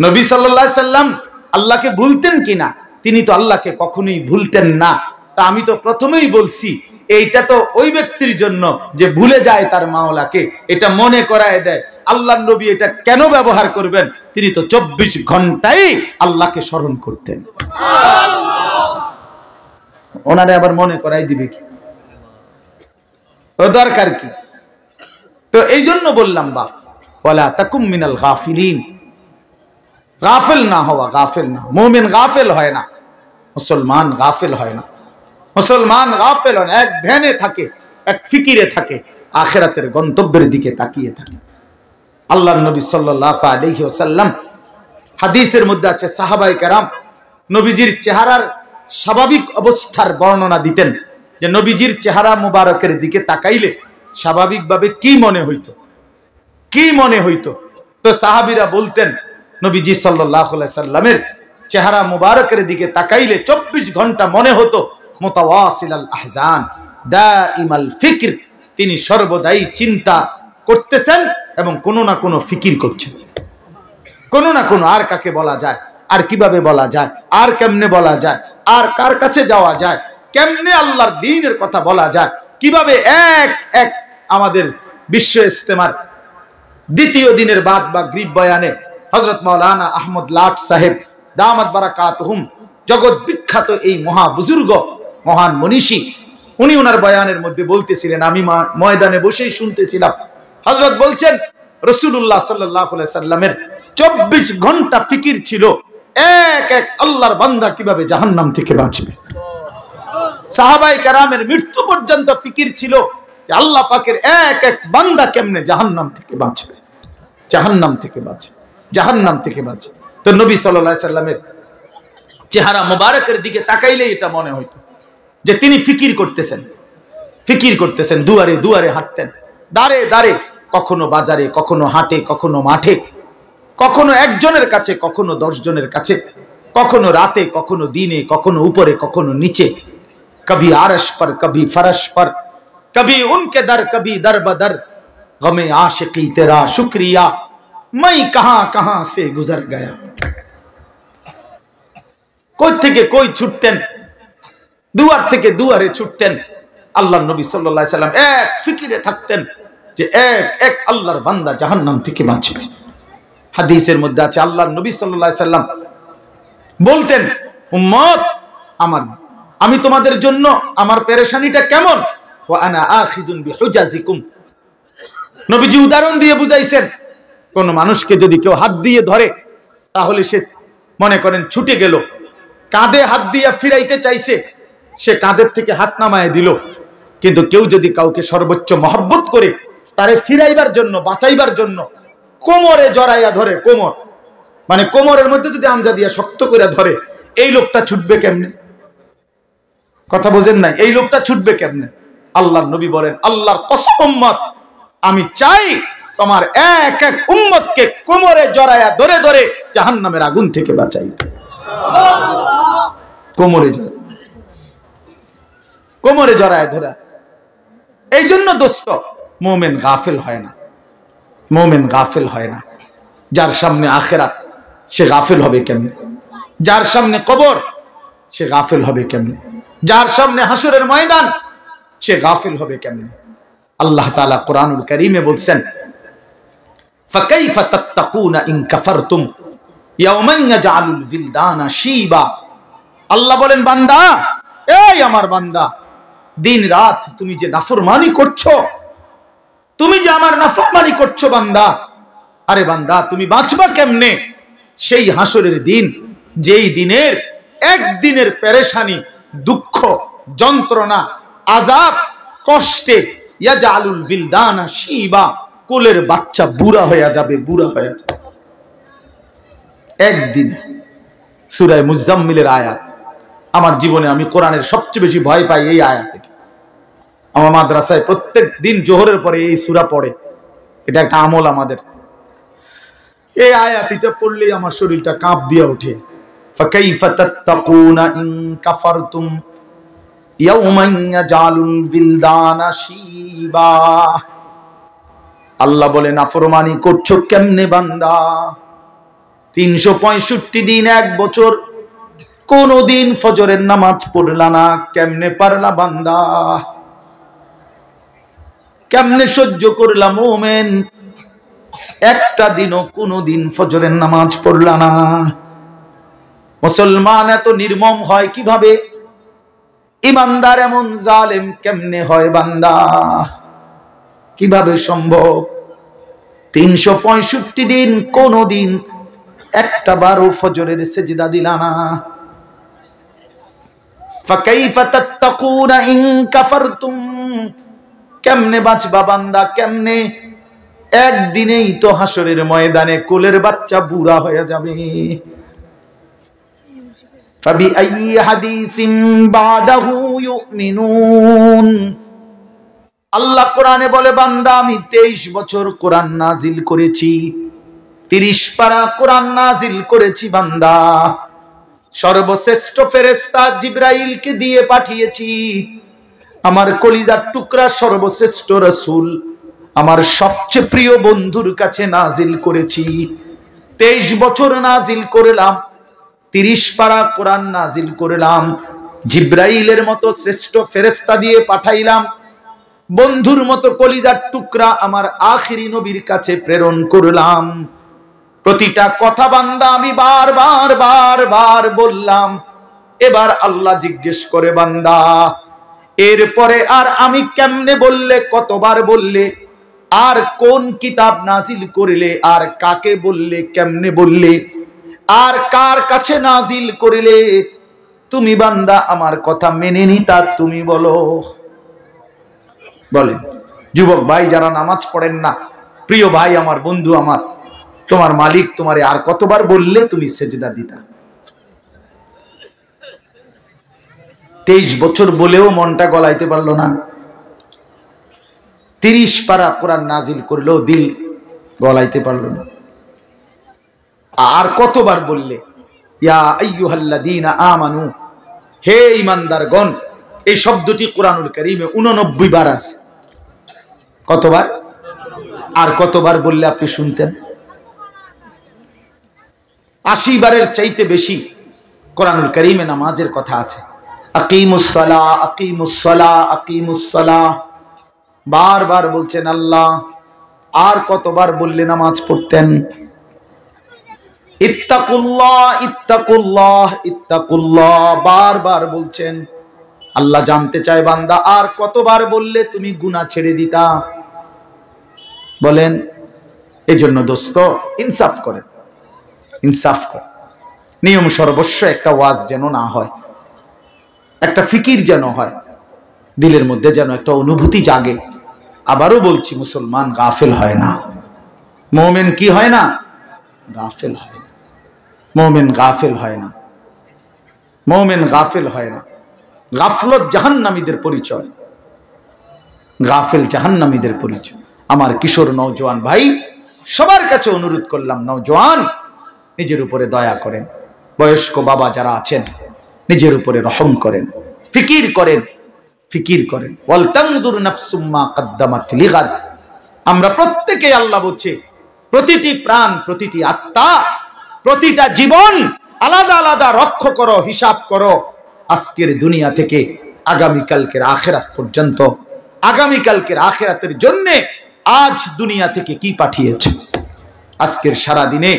নবী সাল্লাল্লাহু আলাইহি সাল্লাম আল্লাহকে ভুলতেন কিনা? তিনি তো আল্লাহকে কখনোই ভুলতেন না। তা আমি তো প্রথমেই বলছি, এইটা তো ওই ব্যক্তির জন্য যে ভুলে যায় তার মাওলাকে, এটা মনে করায় দেয়। আল্লাহর নবী এটা কেন ব্যবহার করবেন? তিনি তো 24 ঘন্টাই আল্লাহকে স্মরণ করতেন। ওনারে আবার মনে করাই দিবে কি? ও দরকার কি? তো এই জন্য বললাম, বাপ ওয়ালা তাকুম মিনাল গাফিলিন, গাফেল না হওয়া, গাফেল না। মুমিন গাফেল হয় না, মুসলমান গাফেল হয় না। মুসলমান গাফেল হয় না, এক ধ্যানে থাকে, এক ফিকিরে থাকে, আখিরাতের গন্তব্যের দিকে তাকিয়ে থাকে। আল্লাহর নবী সাল্লাল্লাহু আলাইহি ওয়াসাল্লাম হাদিসের মধ্যে আছে, সাহাবায়ে কেরাম নবীজির চেহারার স্বাভাবিক অবস্থার বর্ণনা দিতেন, যে নবীজির চেহারা মুবারকের দিকে তাকাইলে স্বাভাবিকভাবে কি মনে হইতো, কি মনে হইতো? তো সাহাবীরা বলতেন, নবীজি সাল্লাল্লাহু আলাইহি সাল্লামের চেহারা মুবারকের দিকে তাকাইলে 24 ঘন্টা মনে হতো মুতাওয়াসিলাল আহজান দাইমাল ফিকর, তিনি সর্বদাই চিন্তা করতেছেন এবং কোনো না কোনো ফিকির করছেন, কোনো না কোনো। আর কাকে বলা যায়, আর কিভাবে বলা যায়, আর কেমনে বলা যায়, আর কার কাছে যাওয়া যায়, কেমনে আল্লাহর দ্বীনের কথা বলা যায়, কিভাবে এক এক আমাদের বিশ্ব ইস্তেমার দ্বিতীয় দিনের বাদ বা গ্রিব বয়ানে হযরত মাওলানা আহমদ লাট সাহেব দামাত বারাকাতুহুম, জগৎ বিখ্যাত এই মহা বুজুর্গ, মহান মনীষী, উনি ওনার বয়ানের মধ্যে বলতেছিলেন, আমি ময়দানে বসেই শুনতেছিলাম, হযরত বলছেন রাসূলুল্লাহ সাল্লাল্লাহু আলাইহি সাল্লামের 24 ঘন্টা ফিকির ছিল এক এক আল্লাহর বান্দা কিভাবে জাহান্নাম থেকে বাঁচবে। সাহাবায়ে কেরামের মৃত্যু পর্যন্ত ফিকির ছিল যে আল্লাহ পাকের এক এক বান্দা কেমনে জাহান্নাম থেকে বাঁচবে, জাহান্নাম থেকে বাঁচবে, জাহান্নাম থেকে বাঁচবে। তো নবী সাল্লাল্লাহু আলাইহি সাল্লামের চেহারা মোবারকের দিকে তাকাইলে এটা মনে হইতো যে তিনি ফিকির করতেছেন, ফিকির করতেছেন। দুয়ারে দুয়ারে হাঁটতেন, দাঁড়ে দাঁড়ে, কখনো বাজারে, কখনো হাটে, কখনো মাঠে, কখনো একজনের কাছে, কখনো 10 জনের কাছে, কখনো রাতে, কখনো দিনে, কখনো উপরে, কখনো নিচে, কবি আরশ पर कभी फरश पर, कभी उनके दर, कभी दर बदर, गमे आशिकी तेरा शुक्रिया, मैं कहां कहां से गुजर गया। কই থেকে কই ছুটতেন, দুয়ার থেকে দুয়ারে ছুটতেন। আল্লাহর নবী সাল্লাল্লাহু আলাইহি সাল্লাম এক ফিকিরে থাকতেন যে এক এক আল্লাহর বান্দা জাহান্নাম থেকে বাঁচবে। হাদিসের মধ্যে আছে, আল্লাহর নবী সাল্লাল্লাহু আলাইহি সাল্লাম বলতেন, উম্মত আমার, আমি তোমাদের জন্য আমার পেরেশানিটা কেমন, ওয়া আনা আখিযুন বিহুজাজিকুম, নবীজি উদাহরণ দিয়ে বুঝাইছেন, কোন মানুষকে যদি কেউ হাত দিয়ে ধরে তাহলে সে মনে করেন ছুটে গেল, কাঁধে হাত দিয়ে ফিরাইতে চাইছে, সে কাঁধের থেকে হাত নামায় দিল। কিন্তু কেউ যদি কাউকে সর্বোচ্চ মহব্বত করে তারে ফিরাইবার জন্য, বাঁচাইবার জন্য কোমরে জড়াইয়া ধরে, কোমর মানে কোমরের মধ্যে যদি আমজা দিয়া শক্ত করে ধরে, এই লোকটা ছুটবে কেমনে? কথা বোঝেন নাই? এই লোকটা ছুটবে কেমনে? আল্লাহর নবী বলেন, আল্লাহর কসম উম্মত, আমি চাই তোমার এক এক উম্মতকে কোমরে জড়াইয়া ধরে ধরে জাহান্নামের আগুন থেকে বাঁচাইতে। কোমরে কোমরে জড়ায় ধরা। এই জন্য দোস্ত, মুমিন গাফিল হয় না, মুমিন গাফিল হয় না। যার সামনে আখিরাত সে গাফিল হবে কেমনে? যার সামনে কবর সে গাফিল হবে কেমনে? যার সামনে হাসরের ময়দান সে গাফিল হবে কেমনে? আল্লাহ তাআলা কোরআনুল কারীমে বলছেন, ফাকাইফা তাত্তাকুনা ইন কাফারতুম ইয়াওমান ইয়াজআলুল বিলদানা শিবা। আল্লাহ বলেন, বান্দা, এই আমার বান্দা, দিন রাত তুমি যে নাফরমানি করছো, তুমি যে আমার নাফরমানি করছো বান্দা, আরে বান্দা তুমি বাঁচবা কেমনে সেই হাসরের দিন, যেই দিনের একদিনের পেরেশানি, দুঃখ, যন্ত্রণা, আযাব, কষ্টে ইয়াজআলুল বিলদানা শিবা, কোলের বাচ্চা বুড়া হয়ে যাবে, বুড়া হয়ে যাবে একদিনে। সূরা মুজাম্মিলের আয়াত। আমার জীবনে আমি কোরআনের সবচেয়ে বেশি ভয় পাই এই আয়াতে। আমার মাদ্রাসায় প্রত্যেক দিন জোহরের পরে এই সূরা পড়ে, এটা একটা আমল আমাদের। এই আয়াতটা পড়লেই আমার শরীরটা কাঁপ দিয়ে ওঠে। ফাকাইফা তাত্তাকুনা ইন কাফারতুম ইয়াওমান ইয়াজআলুল বিলদানা শিবা। আল্লাহ বলে, নাফরমানি করছো কেমনে বান্দা? 365 দিন, এক বছর কোনদিন ফজরের নামাজ পড়লা না, কেমনে পারলা বান্দা? কেমনে সহ্য করলা মুমিন? একটা দিনও কোনদিন ফজরের নামাজ পড়লা না। মুসলমান এত নির্মম হয় কিভাবে? ইমানদার এমন জালেম কেমনে হয় বান্দা? কিভাবে সম্ভব? 365 দিন কোনদিন একটা বারও ফজরের সেজদা দিলা না। ফাকাইফা তাত্তাকুনা ইন কাফারতুম, কেমনে বাঁচবা বান্দা, কেমনে? একদিনেই তো হাসরের ময়দানে কোলের বাচ্চা বুড়া হয়ে যাবে। ফাবিআইয়ি হাদিসিন বাদাহু ইউমিনুন। আল্লাহ কোরআনে বলে, বান্দা আমি 23 বছর কোরআন নাজিল করেছি, 30 পারা কোরআন নাজিল করেছি বান্দা। সর্বশ্রেষ্ঠ ফেরেশতা জিবরাইলকে দিয়ে পাঠিয়েছি। আমার কলিজার টুকরা সর্বশ্রেষ্ঠ রাসূল, আমার সবচেয়ে প্রিয় বন্ধুর কাছে নাজিল করেছি। 23 বছর নাজিল করলাম, 30 পারা কোরআন নাজিল করলাম, জিবরাইলের মতো শ্রেষ্ঠ ফেরেশতা দিয়ে পাঠাইলাম, বন্ধুর মতো কলিজার টুকরা আমার আখিরি নবীর কাছে প্রেরণ করলাম। প্রতিটা কথা বান্দা আমি বারবার বারবার বললাম। এবার আল্লাহ জিজ্ঞেস করে, বান্দা এরপরে আর আমি কেমনে বললে, কতবার বললে, আর কোন কিতাব নাজিল করলে, আর কাকে বললে, কেমনে বললে, আর কার কাছে নাজিল করলে তুমি বান্দা আমার কথা মেনে নিতা, তুমি বলো। বলেন যুবক ভাই যারা নামাজ পড়েন না, প্রিয় ভাই আমার, বন্ধু আমার, তোমার মালিক তোমারে আর কতবার বললে তুমি সেজদা দিতা? 23 বছর বলেও মনটা গলাইতে পারলো না। 30 পারা কোরআন নাজিল করলেও দিল গলাইতে পারলো না। আর কতবার বললে ইয়া আইয়ুহাল্লাযীনা আমানু, হে ঈমানদারগণ। এই শব্দটি কোরআনুল কারীমে 89 বার আছে। কতবার? আর কতবার বললে আপনি শুনতেন? 80 বারের চাইতে বেশি কোরআনুল কারীমে নামাজের কথা আছে। আকিমুস সালাহ, আকিমুস সালাহ, আকিমুস সালাহ বারবার বলছেন আল্লাহ। আর কতবার বললে নামাজ পড়তেন? ইত্তাকুল্লাহ, ইত্তাকুল্লাহ, ইত্তাকুল্লাহ বারবার বলছেন। আল্লাহ জানতে চায় বান্দা আর কতবার বললে তুমি গুনাহ ছেড়ে দিতা? বলেন? এই জন্য দোস্ত ইনসাফ করেন, ইনসাফ করেন। নিয়ম সর্বস্ব একটা ওয়াজ যেন না হয়, একটা ফিকির যেন হয়, দিলের মধ্যে যেন একটা অনুভূতি জাগে। আবারও বলছি, মুসলমান গাফেল হয় না, মুমিন কি হয় না? গাফেল হয় না। মুমিন গাফেল হয় না, মুমিন গাফেল হয় না। গাফলত জাহান্নামীদের পরিচয়, গাফেল জাহান্নামীদের পরিচয়। আমার কিশোর নওজোয়ান ভাই, সবার কাছে অনুরোধ করলাম, নওজোয়ান নিজের উপরে দয়া করেন, বয়স্ক বাবা যারা আছেন নিজের উপরে রহম করেন, ফিকির করেন, ফিকির করেন। ওয়াল তানজুর নাফসুম মা কদ্দামাত লিগাদ। আমরা প্রত্যেকে, আল্লাহ বলছে, প্রতিটি প্রাণ, প্রতিটি আত্মা, প্রতিটা জীবন আলাদা আলাদা রক্ষ করো, হিসাব করো। আজকের দুনিয়া থেকে আগামীকালকের আখিরাত পর্যন্ত, আগামীকালকের আখিরাতের জন্য আজ দুনিয়া থেকে কি পাঠিয়েছে। আজকের সারা দিনে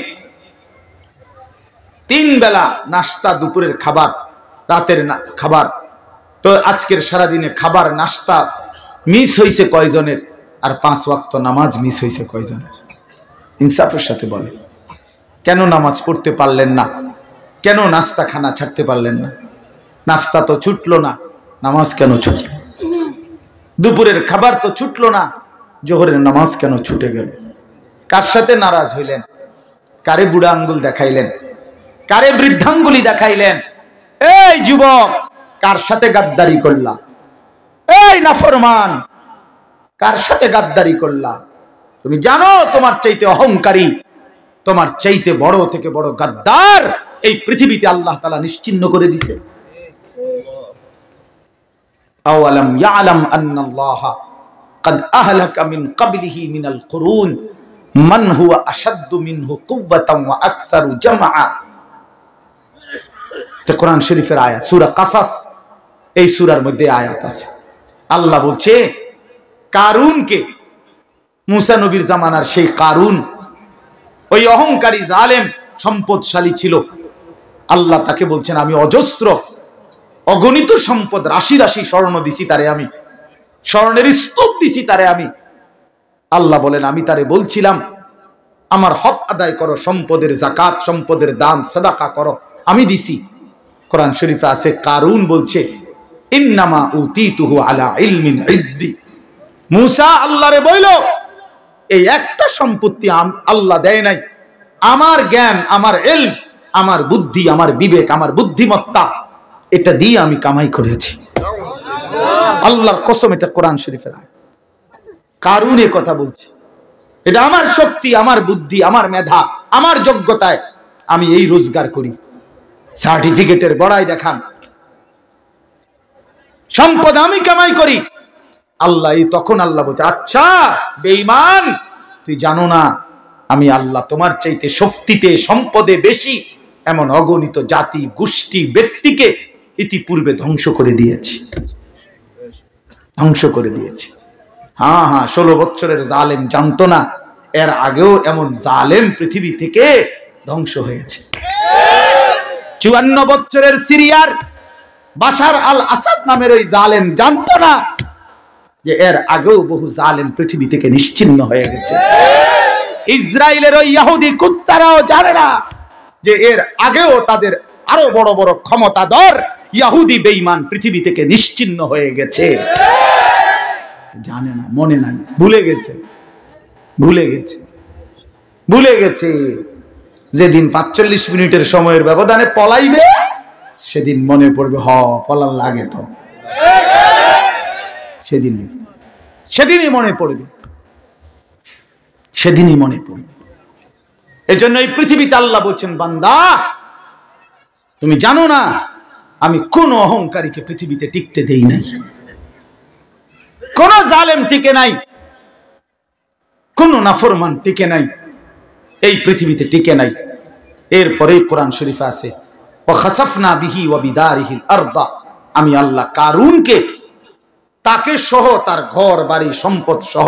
3 বেলা নাস্তা, দুপুরের খাবার, রাতের খাবার, তো আজকের সারা দিনে খাবার নাস্তা মিস হয়েছে কয়জনের? আর 5 ওয়াক্ত নামাজ মিস হয়েছে কয়জনের? ইনসাফের সাথে বলেন, কেন নামাজ পড়তে পারলেন না? কেন নাস্তা খানা ছাড়তে পারলেন না? নাস্তা তো ছুটলো না, নামাজ কেন ছুটল? দুপুরের খাবার তো ছুটলো না, জোহরের নামাজ কেন ছুটে গেল? কার সাথে নারাজ হইলেন? কারে বুড়া আঙ্গুল দেখাইলেন? কারে বৃদ্ধাঙ্গুলি দেখাইলেন? এই যুবক, কার সাথে গাদ্দারি করলা? এই নাফরমান, কার সাথে গাদ্দারি করলা? তুমি জানো তোমার চাইতে অহংকারী, তোমার চাইতে বড় থেকে বড় গাদ্দার এই পৃথিবীতে আল্লাহ তাআলা নিশ্চিহ্ন করে দিয়েছে। আওয়ালাম ইয়ালাম আন্নাল্লাহ قد أهلك من قبله من القرون من هو أشد منه قوة وأكثر جمعا। তো কোরআন শরীফের আয়াত, সূরা কাসাস, এই সূরার মধ্যে আয়াত আছে। আল্লাহ বলছে, কারুনকে, মুসা নবীর জামানার সেই কারুন, ওই অহংকারী জালেম সম্পদশালী ছিল। আল্লাহ তাকে বলছেন, আমি অজস্র অগণিত সম্পদ, রাশি রাশি স্বর্ণ দিছি তারে, আমি স্বর্ণের স্তূপ দিছি তারে আমি। আল্লাহ বলেন, আমি তারে বলছিলাম আমার হক আদায় করো, সম্পদের যাকাত, সম্পদের দান সাদাকা করো, আমি দিছি। কোরআন শরীফে আছে, কারুন বলছে, ইন্নামা উতিতুহু আলা ইলমিন ইদ্দি। মুসা আল্লাহরে বইল, এই একটা সম্পত্তি আল্লাহ দেয় নাই, আমার জ্ঞান, আমার ইলম, আমার বুদ্ধি, আমার বিবেক, আমার বুদ্ধিমত্তা, এটা দিয়ে আমি কামাই করেছি। আল্লাহর কসম, এটা কোরআন শরীফের আয়াত। কারুন এ কথা বলছে, এটা আমার শক্তি, আমার বুদ্ধি, আমার মেধা, আমার যোগ্যতায় আমি এই রোজগার করি। সার্টিফিকেটের বড়াই দেখান, সম্পদ আমি কামাই করি। আল্লাহ, তখন আল্লাহ বলছে, আচ্ছা বেঈমান, তুই জানো না আমি আল্লাহ তোমার চাইতে শক্তিতে, সম্পদে বেশি এমন অগণিত জাতি, গোষ্ঠী, ব্যক্তিকে ইতিপূর্বে ধ্বংস করে দিয়েছি, ধ্বংস করে দিয়েছি। হ্যাঁ হ্যাঁ, 16 বছরের জালেম জানতো না এর আগেও এমন জালেম পৃথিবী থেকে ধ্বংস হয়েছে। 54 বছরের সিরিয়ার বাশার আল আসাদ নামের ওই জালেম জানতো না যে এর আগেও বহু জালেম পৃথিবী থেকে নিশ্চিহ্ন হয়ে গেছে। ইসরায়েলের ওই ইহুদি কুত্তারাও জানে না যে এর আগেও তাদের আরো বড় বড় ক্ষমতাধর ইহুদি বেঈমান পৃথিবী থেকে নিশ্চিহ্ন হয়ে গেছে। জানে না, মনে নাই, ভুলে গেছে, ভুলে গেছে, ভুলে গেছে। যেদিন 45 মিনিটের সময়ের ব্যবধানে পলাইবে, সেদিন মনে পড়বে, পলার লাগে তো, সেদিনই মনে পড়বে, সেদিনই মনে পড়বে। এজন্য এই পৃথিবীতে আল্লাহ বলছেন, বান্দা তুমি জানো না আমি কোন অহংকারীকে পৃথিবীতে টিকতে দেই নাই, কোন জালেম টিকে নাই, কোন নাফরমান টিকে নাই, এই পৃথিবীতে টিকে নাই। এরপরে কোরআন শরীফে আছে, ওয়াখাসাফনা বিহি ওয়া বিদারিহিল আরদা, আমি আল্লাহ কারুনকে, তাকে সহ, তার ঘর বাড়ি সম্পদ সহ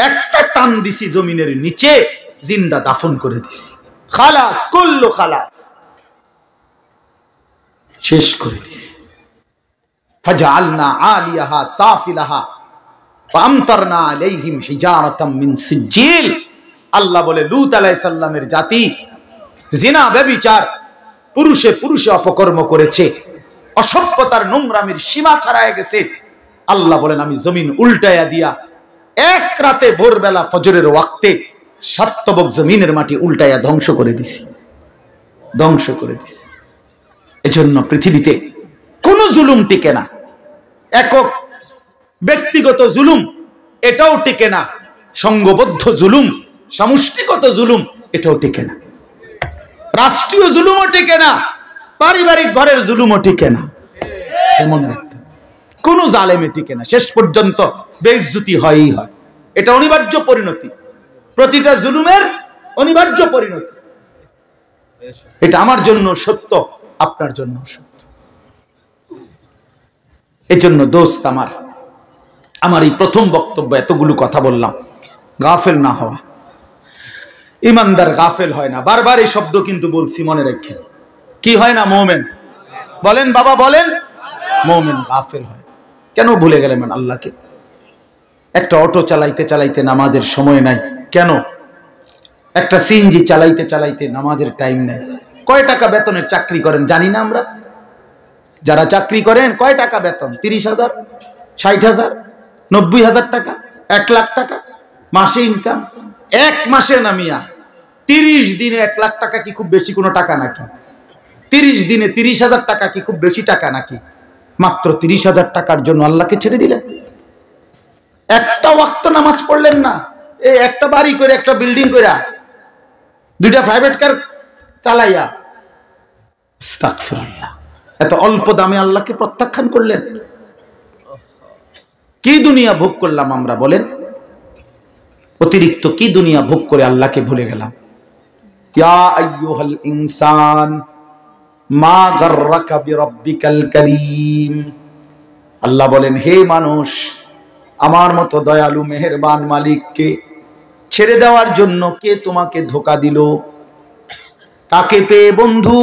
একটা টান দিছি জমিনের নিচে, জিন্দা দাফন করে দিছি। খালাস, কুল্লু খালাস, শেষ করে দিছি। ফাজআলনা আলিয়াহা সাফিলাহা, ফামতারনা আলাইহিম হিজারাতাম মিন সিজিল। আল্লাহ বলে লূত আলাইহিস সালামের জাতি জিনা ব্যভিচার পুরুষে পুরুষে অপকর্ম করেছে, অসভ্যতার নোংরামির সীমা ছাড়ায় গেছে। আল্লাহ বলেন আমি জমিন উল্টায়া দিয়া এক রাতে ভোরবেলা ফজরের ওয়াক্তে সাতবক জমিনের মাটি উল্টায়া ধ্বংস করে দিছি, ধ্বংস করে দিছি। এজন্য পৃথিবীতে কোন জুলুম টিকে না, একক ব্যক্তিগত জুলুম এটাও টিকে না, সংঘবদ্ধ জুলুম, সমষ্টিগত জুলুম এটাও টিকে না, রাষ্ট্রীয় জুলুমও টিকে না, পারিবারিক ঘরের জুলুমও টিকে না। মনে রাখতে কোন জালেমে টিকে না, শেষ পর্যন্ত বেইজ্জতি হয়ই হয়। এটা অনিবার্য পরিণতি, প্রতিটা জুলুমের অনিবার্য পরিণতি। এটা আমার জন্য সত্য, আপনার জন্য সত্য। এজন্য দোস্ত আমার এই প্রথম বক্তব্য এতগুলো কথা বললাম, গাফেল না হওয়া। ইমানদার গাফেল হয় না, বারবার এই শব্দ কিন্তু বলছি, মনে রাখেন। কি হয় না? মুমিন। বলেন বাবা, বলেন। মুমিন গাফেল হয়। কেন ভুলে গেলেন আল্লাহকে? একটা অটো চালাইতে চালাইতে নামাজের সময় নাই কেন? একটা সিএনজি চালাইতে চালাইতে নামাজের টাইম নাই। কয় টাকা বেতনের চাকরি করেন জানি না আমরা? যারা চাকরি করেন কয় টাকা বেতন? 30,000, 60,000, 90,000 টাকা, 1 লাখ টাকা মাসে ইনকাম। এক মাসে নামিয়া 30 দিনে 1 লাখ টাকা কি খুব বেশি কোনো টাকা নাকি? 30 দিনে 30,000 টাকা কি খুব বেশি টাকা নাকি? মাত্র 30,000 টাকার জন্য আল্লাহকে ছেড়ে দিলেন। একটা ওয়াক্ত নামাজ পড়লেন না, এই একটা বাড়ি করে, একটা বিল্ডিং করে, 2টা প্রাইভেট কার চালাইয়া, আস্তাগফিরুল্লাহ, এত অল্প দামে আল্লাহকে প্রত্যাখ্যান করলেন। কি দুনিয়া ভোগ করলাম আমরা বলেন? অতিরিক্ত কি দুনিয়া ভোগ করে আল্লাহকে ভুলে গেলাম। ইয়া আইয়ুহাল ইনসান মা গাররাকা বিরাব্বিকাল কারীম। আল্লাহ বলেন, হে মানুষ, আমার মতো দয়ালু মেহেরবান মালিককে ছেড়ে দেওয়ার জন্য কে তোমাকে ধোঁকা দিল? কাকে পেয়ে বন্ধু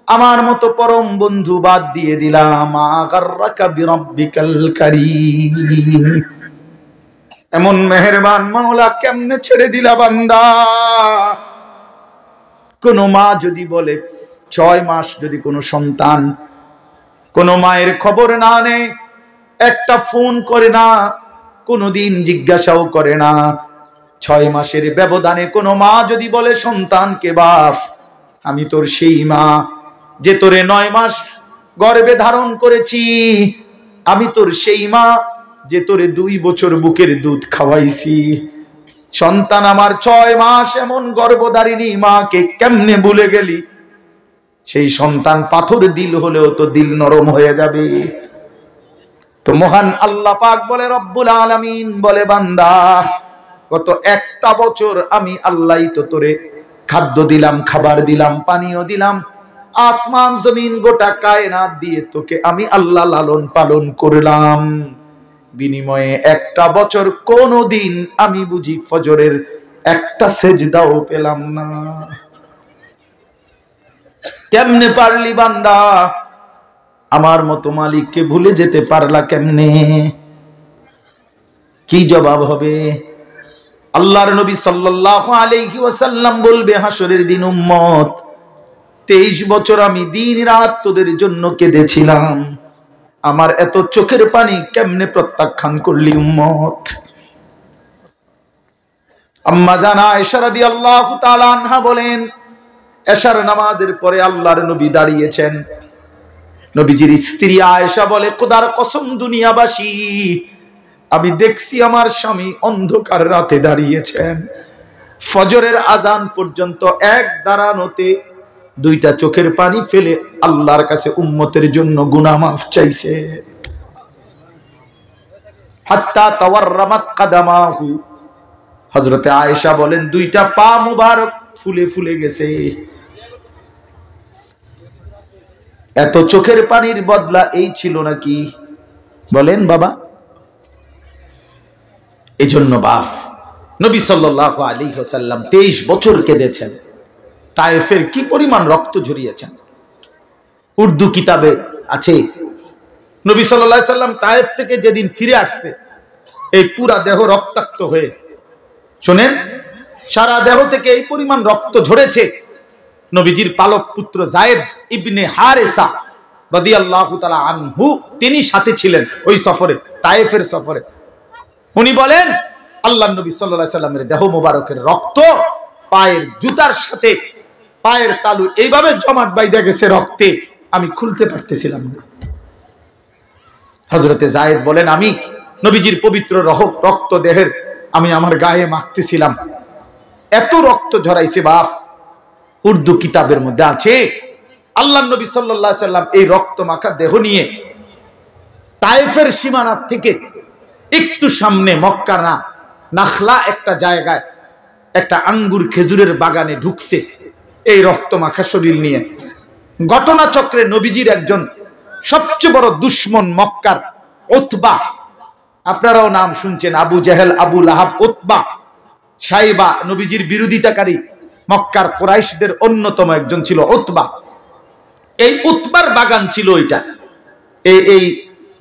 আমার মতো পরম বন্ধু বাদ দিয়ে দিলাম? মা গাররাকা বিরাব্বিকাল কারীম। এমন মেহেরবান মাওলা কেমনে ছেড়ে দিলা বান্দা? কোন মা যদি বলে 6 মাস যদি কোনো সন্তান কোন মায়ের খবর না নেয়, একটা ফোন করে না, কোনদিন জিজ্ঞাসাও করে না, 6 মাসের ব্যবধানে কোনো মা যদি বলে সন্তানকে, বাপ আমি তোর সেই মা যে তোরে 9 মাস গর্ভে ধারণ করেছি, আমি তোর সেই মা যে তোরে 2 বছর বুকের দুধ খাওয়াইছি। সন্তান আমার 6 মাস এমন গর্ভধারিণী মাকে কেমনে ভুলে গেলি? সেই সন্তান পাথর দিল হলেও তো দিল নরম হয়ে যাবে। তো মহান আল্লাহ পাক বলে, রব্বুল আলামিন বলে, বান্দা গত 1টা বছর আমি আল্লাহই তো তোরে খাদ্য দিলাম, খাবার দিলাম, পানীয় দিলাম, আসমান জমিন গোটা কায়নাত দিয়ে তোকে আমি আল্লাহ লালন পালন করলাম। বিনিময়ে 1টা বছর কোনদিন আমি বুঝি ফজরের একটা সেজদাও পেলাম না। কেমনে পারলি বান্দা? আমার মতো মালিককে ভুলে যেতে পারলা কেমনে? কি জবাব হবে? আল্লাহর নবী সাল্লাল্লাহু আলাইহি ওয়াসাল্লাম বলবে হাসরের দিন, উম্মত 23 বছর আমি দিন রাত তোদের জন্য কেঁদেছিলাম, আমার এত চোখের পানি কেমনে প্রত্যাখ্যান করলি উম্মত? আম্মা জানা আয়েশা রাদিয়াল্লাহু তাআলা আনহা বলেন, এশার নামাজের পরে আল্লাহর নবী দাঁড়িয়েছেন। নবীজির স্ত্রী আয়েশা বলে, খোদার কসম দুনিয়াবাসী, আমি দেখছি আমার স্বামী অন্ধকার রাতে দাঁড়িয়েছেন, ফজরের আজান পর্যন্ত এক দাঁড়ানোতে 2টা চোখের পানি ফেলে আল্লাহর কাছে উম্মতের জন্য গুনাহ মাফ চাইছে। হাত্তা তাওয়াররামাত কাদামাহু, হযরতে আয়েশা বলেন 2টা পা মুবারক ফুলে ফুলে গেছে। এত চোখের পানির বদলা এই ছিল নাকি? বলেন বাবা। এজন্য বাপ নবী সাল্লাল্লাহু আলাইহি ওয়াসাল্লাম 23 বছর কেঁদেছেন। তায়েফের কি পরিমাণ রক্ত ঝরিয়েছেন, উর্দু কিতাবে আছে। নবী সাল্লাল্লাহু আলাইহি ওয়াসাল্লাম তায়েফ থেকে যেদিন ফিরে আসছে, এই পুরা দেহ রক্তাক্ত হয়ে, শোনেন, সারা দেহ থেকে এই পরিমাণ রক্ত ঝরেছে। নবীজির পালক পুত্র যায়েদ ইবনে হারেসা রাদিয়াল্লাহু তাআলা আনহু তিনি সাথে ছিলেন ওই সফরে, তায়েফের সফরে। উনি বলেন আল্লাহর নবী সাল্লাল্লাহু আলাইহি সাল্লামের দেহ মোবারকের রক্ত পায়ের জুতার সাথে পায়ের তালু এইভাবে জমাট বাইধা গেছে রক্তে, আমি খুলতে পারতেছিলাম না। হযরতে যায়েদ বলেন আমি নবীজির পবিত্র রক্ত দেহের আমি আমার গায়ে মাখতেছিলাম, এত রক্ত ঝরাইছে বাপ। উর্দু কিতাবের মধ্যে আছে আল্লাহর নবী সাল্লাল্লাহু আলাইহি সাল্লাম এই রক্ত মাখা দেহ নিয়ে তায়েফের সীমানা থেকে একটু সামনে মক্কা না নাখলা একটা জায়গায় একটা আঙ্গুর খেজুরের বাগানে ঢুকছে এই রক্ত মাখা শরীর নিয়ে। ঘটনাচক্রে নবীজির একজন সবচেয়ে বড় দুশমন মক্কার উতবা, আপনারাও নাম শুনছেন, আবু জেহেল, আবু লাহাব, উতবা, সাইবা, নবীজির বিরোধিতাকারী মক্কার কুরাইশদের অন্যতম একজন ছিল উতবা। এই উতবার বাগান ছিল ওইটা, এই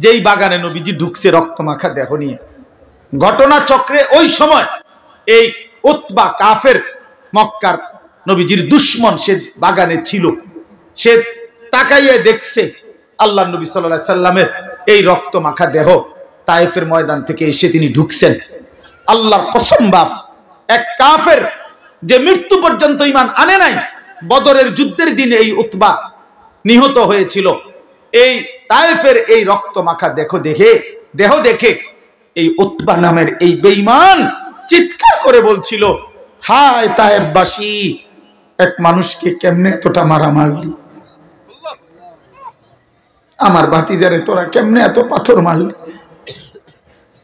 যেই বাগানে নবীজি ঢুকছে রক্ত মাখা দেহ নিয়ে। ঘটনাচক্রে ওই সময় এই উতবা কাফের মক্কার নবীজির দুশমন সে বাগানে ছিল। সে তাকাইয়ে দেখছে আল্লাহর নবী সাল্লাল্লাহু আলাইহি সাল্লামের এই রক্ত মাখা দেহ তায়েফের ময়দান থেকে এসে তিনি ঢুকছেন। আল্লাহর কসম বাপ, এক কাফের যে মৃত্যু পর্যন্ত ঈমান আনে নাই, বদরের যুদ্ধের দিন এই উতবা নিহত হয়েছিল, এই তায়েফের এই রক্ত মাখা দেহ দেখে এই উতবা নামের এই বেঈমান চিৎকার করে বলছিল, হায় তায়েফবাসী, এক মানুষকে কেমনে এতটা মারা মারলি, আমার ভাতিজারে তোরা কেমনে এত পাথর মারলি।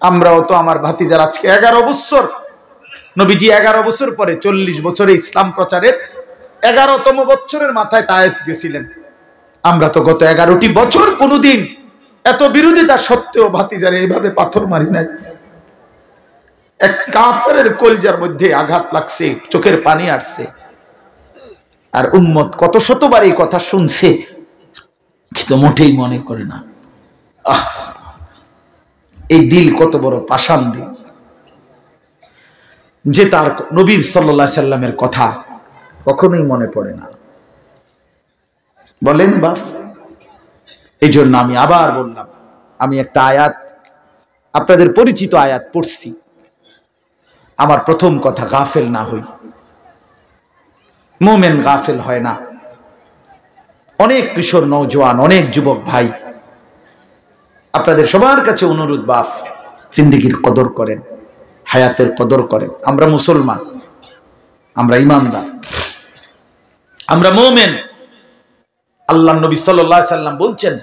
আমরাও তো আমার ভাতিজার আজকে 11 বছর, নবীজি 11 বছর পরে 40 বছরে ইসলাম প্রচারের 11তম বছরের মাথায় তায়েফ গেছিলেন। আমরা তো গত 11টি বছর কোনোদিন এত বিরোধিতা সত্ত্বেও ভাতিজারে এইভাবে পাথর মারি নাই। এক কাফেরের কলজার মধ্যে আঘাত লাগছে, চোখের পানি আসছে, আর উম্মত কত শতবার এই কথা শুনছে কিন্তু মোটেই মনে করে না। এই দিল কত বড় পাষাণ দিল যে তার নবীর সাল্লাল্লাহু আলাইহি সাল্লামের কথা কখনোই মনে পড়ে না। বলেন বাপ, এই জন্য আমি আবার বললাম, আমি একটা আয়াত আপনাদের পরিচিত আয়াত পড়ছি। আমার প্রথম কথা, গাফেল না হই। মুমিন গাফেল হয় না। অনেক কিশোর নওজোয়ান, অনেক যুবক ভাই, আপনাদের সবার কাছে অনুরোধ বাপ, জিন্দেগির কদর করেন, হায়াতের কদর করেন। আমরা মুসলমান, আমরা ঈমানদার, আমরা মুমিন। আল্লাহর নবী সাল্লাল্লাহু আলাইহি সাল্লাম বলছেন,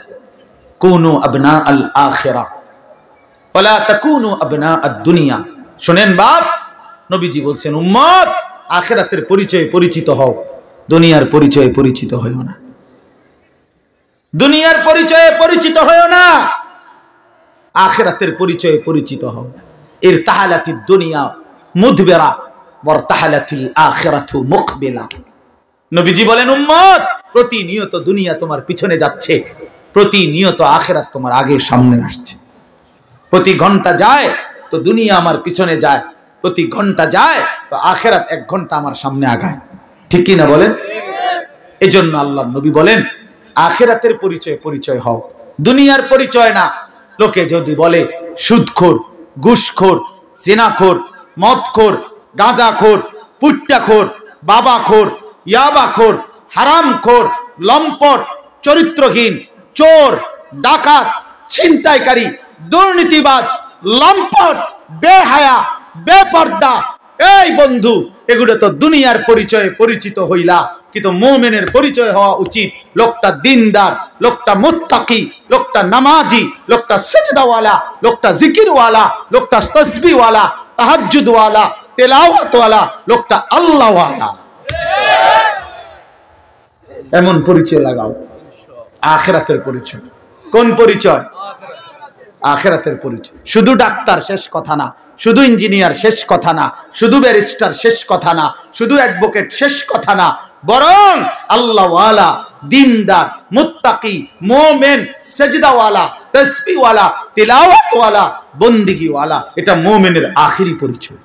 কুনু আবনা আল আখিরা ওয়ালা তাকুনু আবনা আদ দুনিয়া। শুনেন বাপ, নবীজি বলছেন, উম্মত আখিরাতের পরিচয়ে পরিচিত হও, দুনিয়ার পরিচয়ে পরিচিত হইও না। দুনিয়ার পরিচয়ে পরিচিত হইও না, আখিরাতের পরিচয়ে পরিচিত হও। ইরতাহালাতিদ দুনিয়া মুদবিরা ওয়ারতাহালাতিল আখিরাতু মুকবিলা। নবীজি বলেন, উম্মত প্রতিনিয়ত দুনিয়া তোমার পিছনে যাচ্ছে, প্রতিনিয়ত আখিরাত তোমার আগে সামনে আসছে। প্রতি ঘন্টা যায় তো দুনিয়া আমার পিছনে যায়, প্রতি ঘন্টা যায় তো আখিরাত 1 ঘন্টা আমার সামনে আগায়। ঠিক কি না বলেন? এজন্য আল্লাহর নবী বলেন, আখিরাতের পরিচয় পরিচয় হও, দুনিয়ার পরিচয় না। লোকে যদি বলে সুদখোর, ঘুষখোর, জিনাখোর, মদখোর, গাঁজাখোর, পুট্টাখোর, বাবাখোর, ইয়াবাখোর, হারামখোর, লম্পট, চরিত্রহীন, চোর, ডাকাত, ছিনতাইকারী, দুর্নীতিবাজ, লম্পট, বেহায়া, বেপর্দা, এই বন্ধু, এগুলো তো দুনিয়ার পরিচয়ে পরিচিত হইলা। কিন্তু মুমিনের পরিচয় হওয়া উচিত, লোকটা দিনদার, লোকটা মুত্তাকি, লোকটা নামাজি, লোকটা সিজদাওয়ালা, লোকটা জিকিরওয়ালা, লোকটা তাসবিহওয়ালা, তাহাজ্জুদওয়ালা, তেলাওয়াতওয়ালা, লোকটা আল্লাহওয়ালা। এমন পরিচয় লাগাও। আখিরাতের পরিচয়। কোন পরিচয়? আখিরাতের পরিচয়। শুধু ডাক্তার শেষ কথা না, শুধু ইঞ্জিনিয়ার শেষ কথা না, শুধু ব্যারিস্টার শেষ কথা না, শুধু অ্যাডভোকেট শেষ কথা না, বরং আল্লাহওয়ালা, দিনদার, মুত্তাকি, মুমিন, সেজদাওয়ালা, তাসবিহওয়ালা, তিলাওয়াতওয়ালা, বন্দেগীওয়ালা। এটা মুমিনের আখেরি পরিচয়,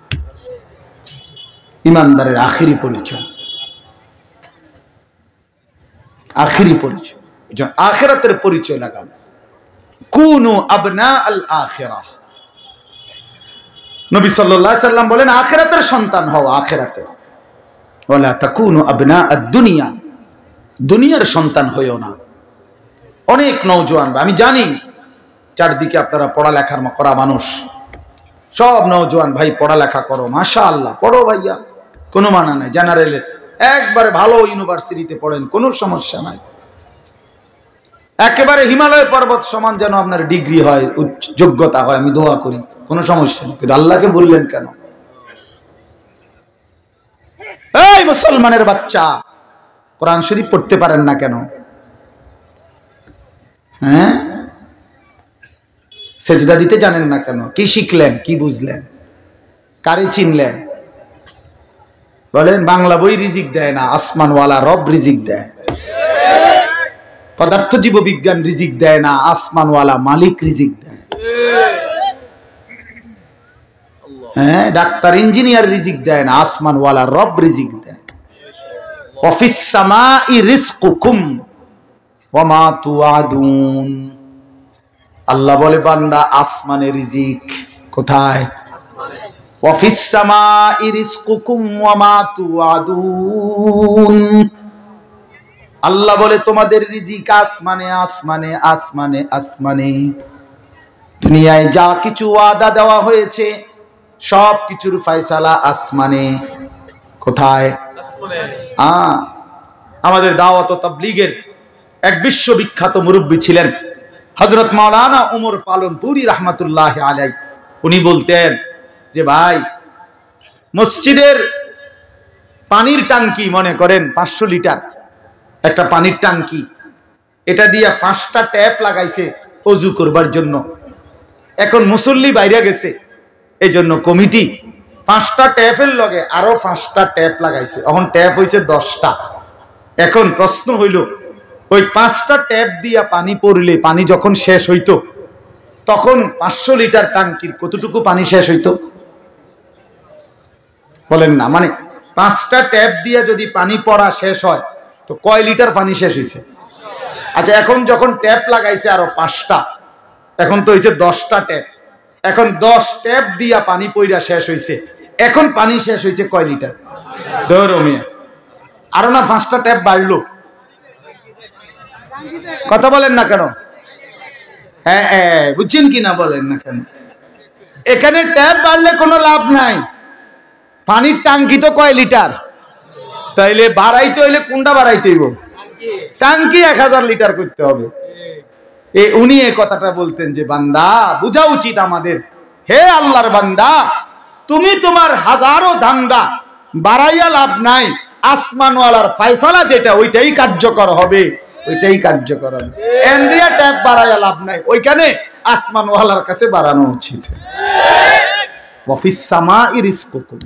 ইমানদারের আখেরি পরিচয়, আখেরি পরিচয়। আখিরাতের পরিচয় লাগান। কুনু আবনা আল আখিরাহ। নবী সাল্লাল্লাহু আলাইহি সাল্লাম বলেন আখিরাতের সন্তান হও, আখিরাতের। ওয়ালা তাকুনু আবনা আদ-দুনিয়া, দুনিয়ার সন্তান হইও না। অনেক নওজোয়ান, আমি জানি চারদিকে আপনারা পড়ালেখার করা মানুষ, সব নওজোয়ান ভাই পড়ালেখা করো, মাশাআল্লাহ, পড়ো ভাইয়া, কোনো মানা নাই। জেনারেলের একবারে ভালো ইউনিভার্সিটিতে পড়েন, কোনো সমস্যা নাই। একেবারে হিমালয় পর্বত সমান যেন আপনার ডিগ্রি হয়, যোগ্যতা হয়, আমি দোয়া করি, কোনো সমস্যা নেই। কিন্তু আল্লাহকে বললেন কেন? এই মুসলমানের বাচ্চা, কোরআন শরীফ পড়তে পারেন না কেন? হ্যাঁ, সেজদা দিতে জানেন না কেন? কি শিখলেন, কি বুঝলেন, কারে চিনলেন? বলেন বাংলা বই রিজিক দেয় না, আসমানওয়ালা রব রিজিক দেয়। পদার্থ জীব বিজ্ঞান রিজিক দেয় না, আসমানওয়ালা মালিক রিজিক দেয়। হ্যাঁ, ডাক্তার ইঞ্জিনিয়ার রিজিক দেয় না, আসমানওয়ালা রব রিজিক দেয়। ওয়াফিস সামাই রিজকুকুম ওয়া মা তুআদুন। আল্লাহ বলে বান্দা আসমানে রিজিক, কোথায়? আসমানে। ওয়াফিস সামাই রিজকুকুম ওয়া মা তুআদুন। আল্লাহ বলে তোমাদের রিজিক আসমানে, আসমানে, আসমানে, আসমানে। দুনিয়ায় যা কিছু ওয়াদা দেওয়া হয়েছে সব কিছুর ফয়সালা আসমানে। কোথায়? আসমানে। আমাদের দাওয়াত ও তাবলীগের এক বিশ্ববিখ্যাত মুরব্বী ছিলেন হযরত মাওলানা ওমর পালনপুরি রাহমাতুল্লাহি আলাইহি। উনি বলতেন যে ভাই, মসজিদের পানির টাঙ্কি মনে করেন 500 লিটার একটা পানির টাঙ্কি, এটা দিয়া 5টা ট্যাপ লাগাইছে ওযু করবার জন্য। এখন মুসল্লি বাইরে গেছে, এই জন্য কমিটি 5টা ট্যাপের লগে আরো 5টা ট্যাপ লাগাইছে, এখন ট্যাপ হইছে 10টা। এখন প্রশ্ন হইল, ওই 5টা ট্যাপ দিয়া পানি পড়লে পানি যখন শেষ হইতো তখন 500 লিটার টাঙ্কির কতটুকু পানি শেষ হইতো? বলেন না, মানে 5টা ট্যাপ দিয়া যদি পানি পড়া শেষ হয় তো কয় লিটার পানি শেষ হয়েছে? আচ্ছা, এখন যখন ট্যাপ লাগাইছে আরো 5টা, এখন তো হয়েছে 10টা ট্যাপ। এখন 10 ট্যাপ দিয়া পানি পইরা শেষ হয়েছে, এখন পানি শেষ হয়েছে কয় লিটার? ধরো মিয়া, আরো না 5টা ট্যাপ বাড়লো। কথা বলেন না কেন? হ্যাঁ হ্যাঁ, বুঝছেন কি না বলেন না কেন? এখানে ট্যাপ বাড়লে কোনো লাভ নাই, পানির টাঙ্কি তো কয় লিটার? তাইলে বাড়াইতে হইলে কোনটা বাড়াইতে হইব? টাঙ্কি 1000 লিটার করতে হবে। উনি এই কথাটা বলতেন যে বান্দা বুঝা উচিত আমাদের, হে আল্লাহর বান্দা, তুমি তোমার হাজারো ধান্দা বাড়াইয়া লাভ নাই, আসমানওয়ালার ফয়সালা যেটা ওইটাই কার্যকর হবে, ওইটাই কার্যকর হবে। এন দিয়া ট্যাপ বাড়াইয়া লাভ নাই, ওইখানে আসমানওয়ালার কাছে বাড়ানো উচিত। ওয়াফিস সামাই রিজকুকুম,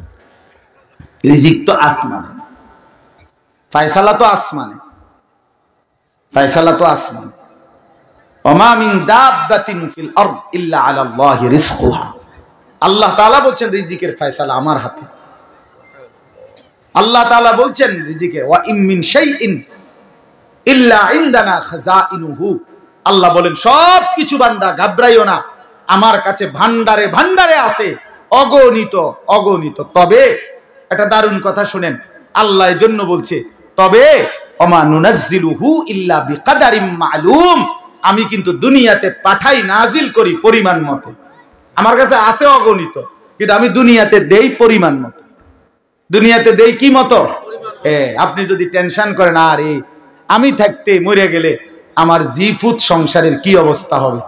রিজিক তো আসমানে, ফয়সালা তো আসমানে, ফয়সালা তো আসমানে। ওমা মিন দাব্বাতিন ফিল আরদ ইল্লা আলাল্লাহি রিজকুহা। আল্লাহ তাআলা বলছেন রিজিকের ফয়সালা আমার হাতে। আল্লাহ তাআলা বলছেন রিজিকের ওয়া ইম মিন শাইইন ইল্লা ইনদানা খাযাইনুহু। আল্লাহ বলেন সব কিছু বান্দা ঘাবড়াইও না, আমার কাছে ভান্ডারে ভান্ডারে আছে, অগণিত অগণিত। তবে একটা দারুণ কথা শুনেন, আল্লাহ এর জন্য বলছে তবে ওমা নুনাজ্জিলুহু ইল্লা বিকাদারিম মালুম। আমি কিন্তু দুনিয়াতে পাঠাই, নাজিল করি পরিমাণ মতো। আমার কাছে আছে অগণিত, কিন্তু আমি দুনিয়াতে দেই পরিমাণ মতো। দুনিয়াতে দেই কি মতো? আপনি যদি টেনশন করেন আরে আমি থাকতে মরে গেলে আমার জিফুত সংসারের কি অবস্থা হবে,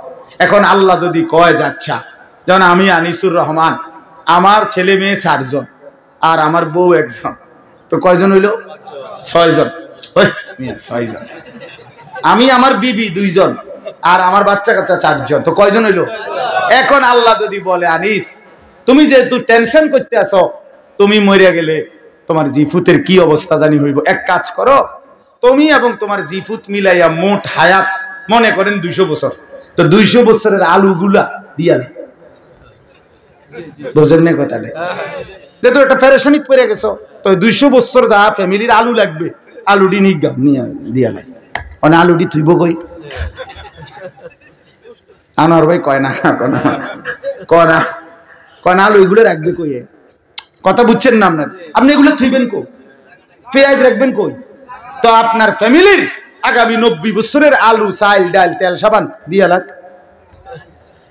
এখন আল্লাহ যদি কয় যাচ্ছা, যেমন আমি আনিসুর রহমান, আমার ছেলে মেয়ে 4 জন আর আমার বউ 1 জন, তো কয়জন হইল? 6 জন। 6 জন। আমি আমার বিবি 2 জন আর আমার বাচ্চা কাচ্চা 4 জন, তো কয়জন হইল? এখন আল্লাহ যদি বলে আনিস তুমি যেহেতু টেনশন করতে আসো, তুমি মরে গেলে তোমার জিফুতের কি অবস্থা জানি হইব। এক কাজ করো, তুমি এবং তোমার জিফুত মিলাইয়া মোট হায়াত মনে করেন 200 বছর, তো 200 বছরের আলুগুলা দিয়া দেয়। বোঝেন না কথাটা? যেহেতু একটা ফেরেশনিত পড়ে গেছো, তো 200 বছর যা ফ্যামিলির আলু লাগবে, আলুডি নিগাম নিয়ে দিয়া নাই। মানে আলুডি থুইব কই? আনোয়ার ভাই কয় না আলু এগুলো রাখবে কই? কথা বুঝছেন না আপনার? আপনি এগুলো থুইবেন কই? পেঁয়াজ রাখবেন কই? তো আপনার ফ্যামিলির আগামী 90 বছরের আলু, চাল, ডাল, তেল, সাবান দিয়া লাগ,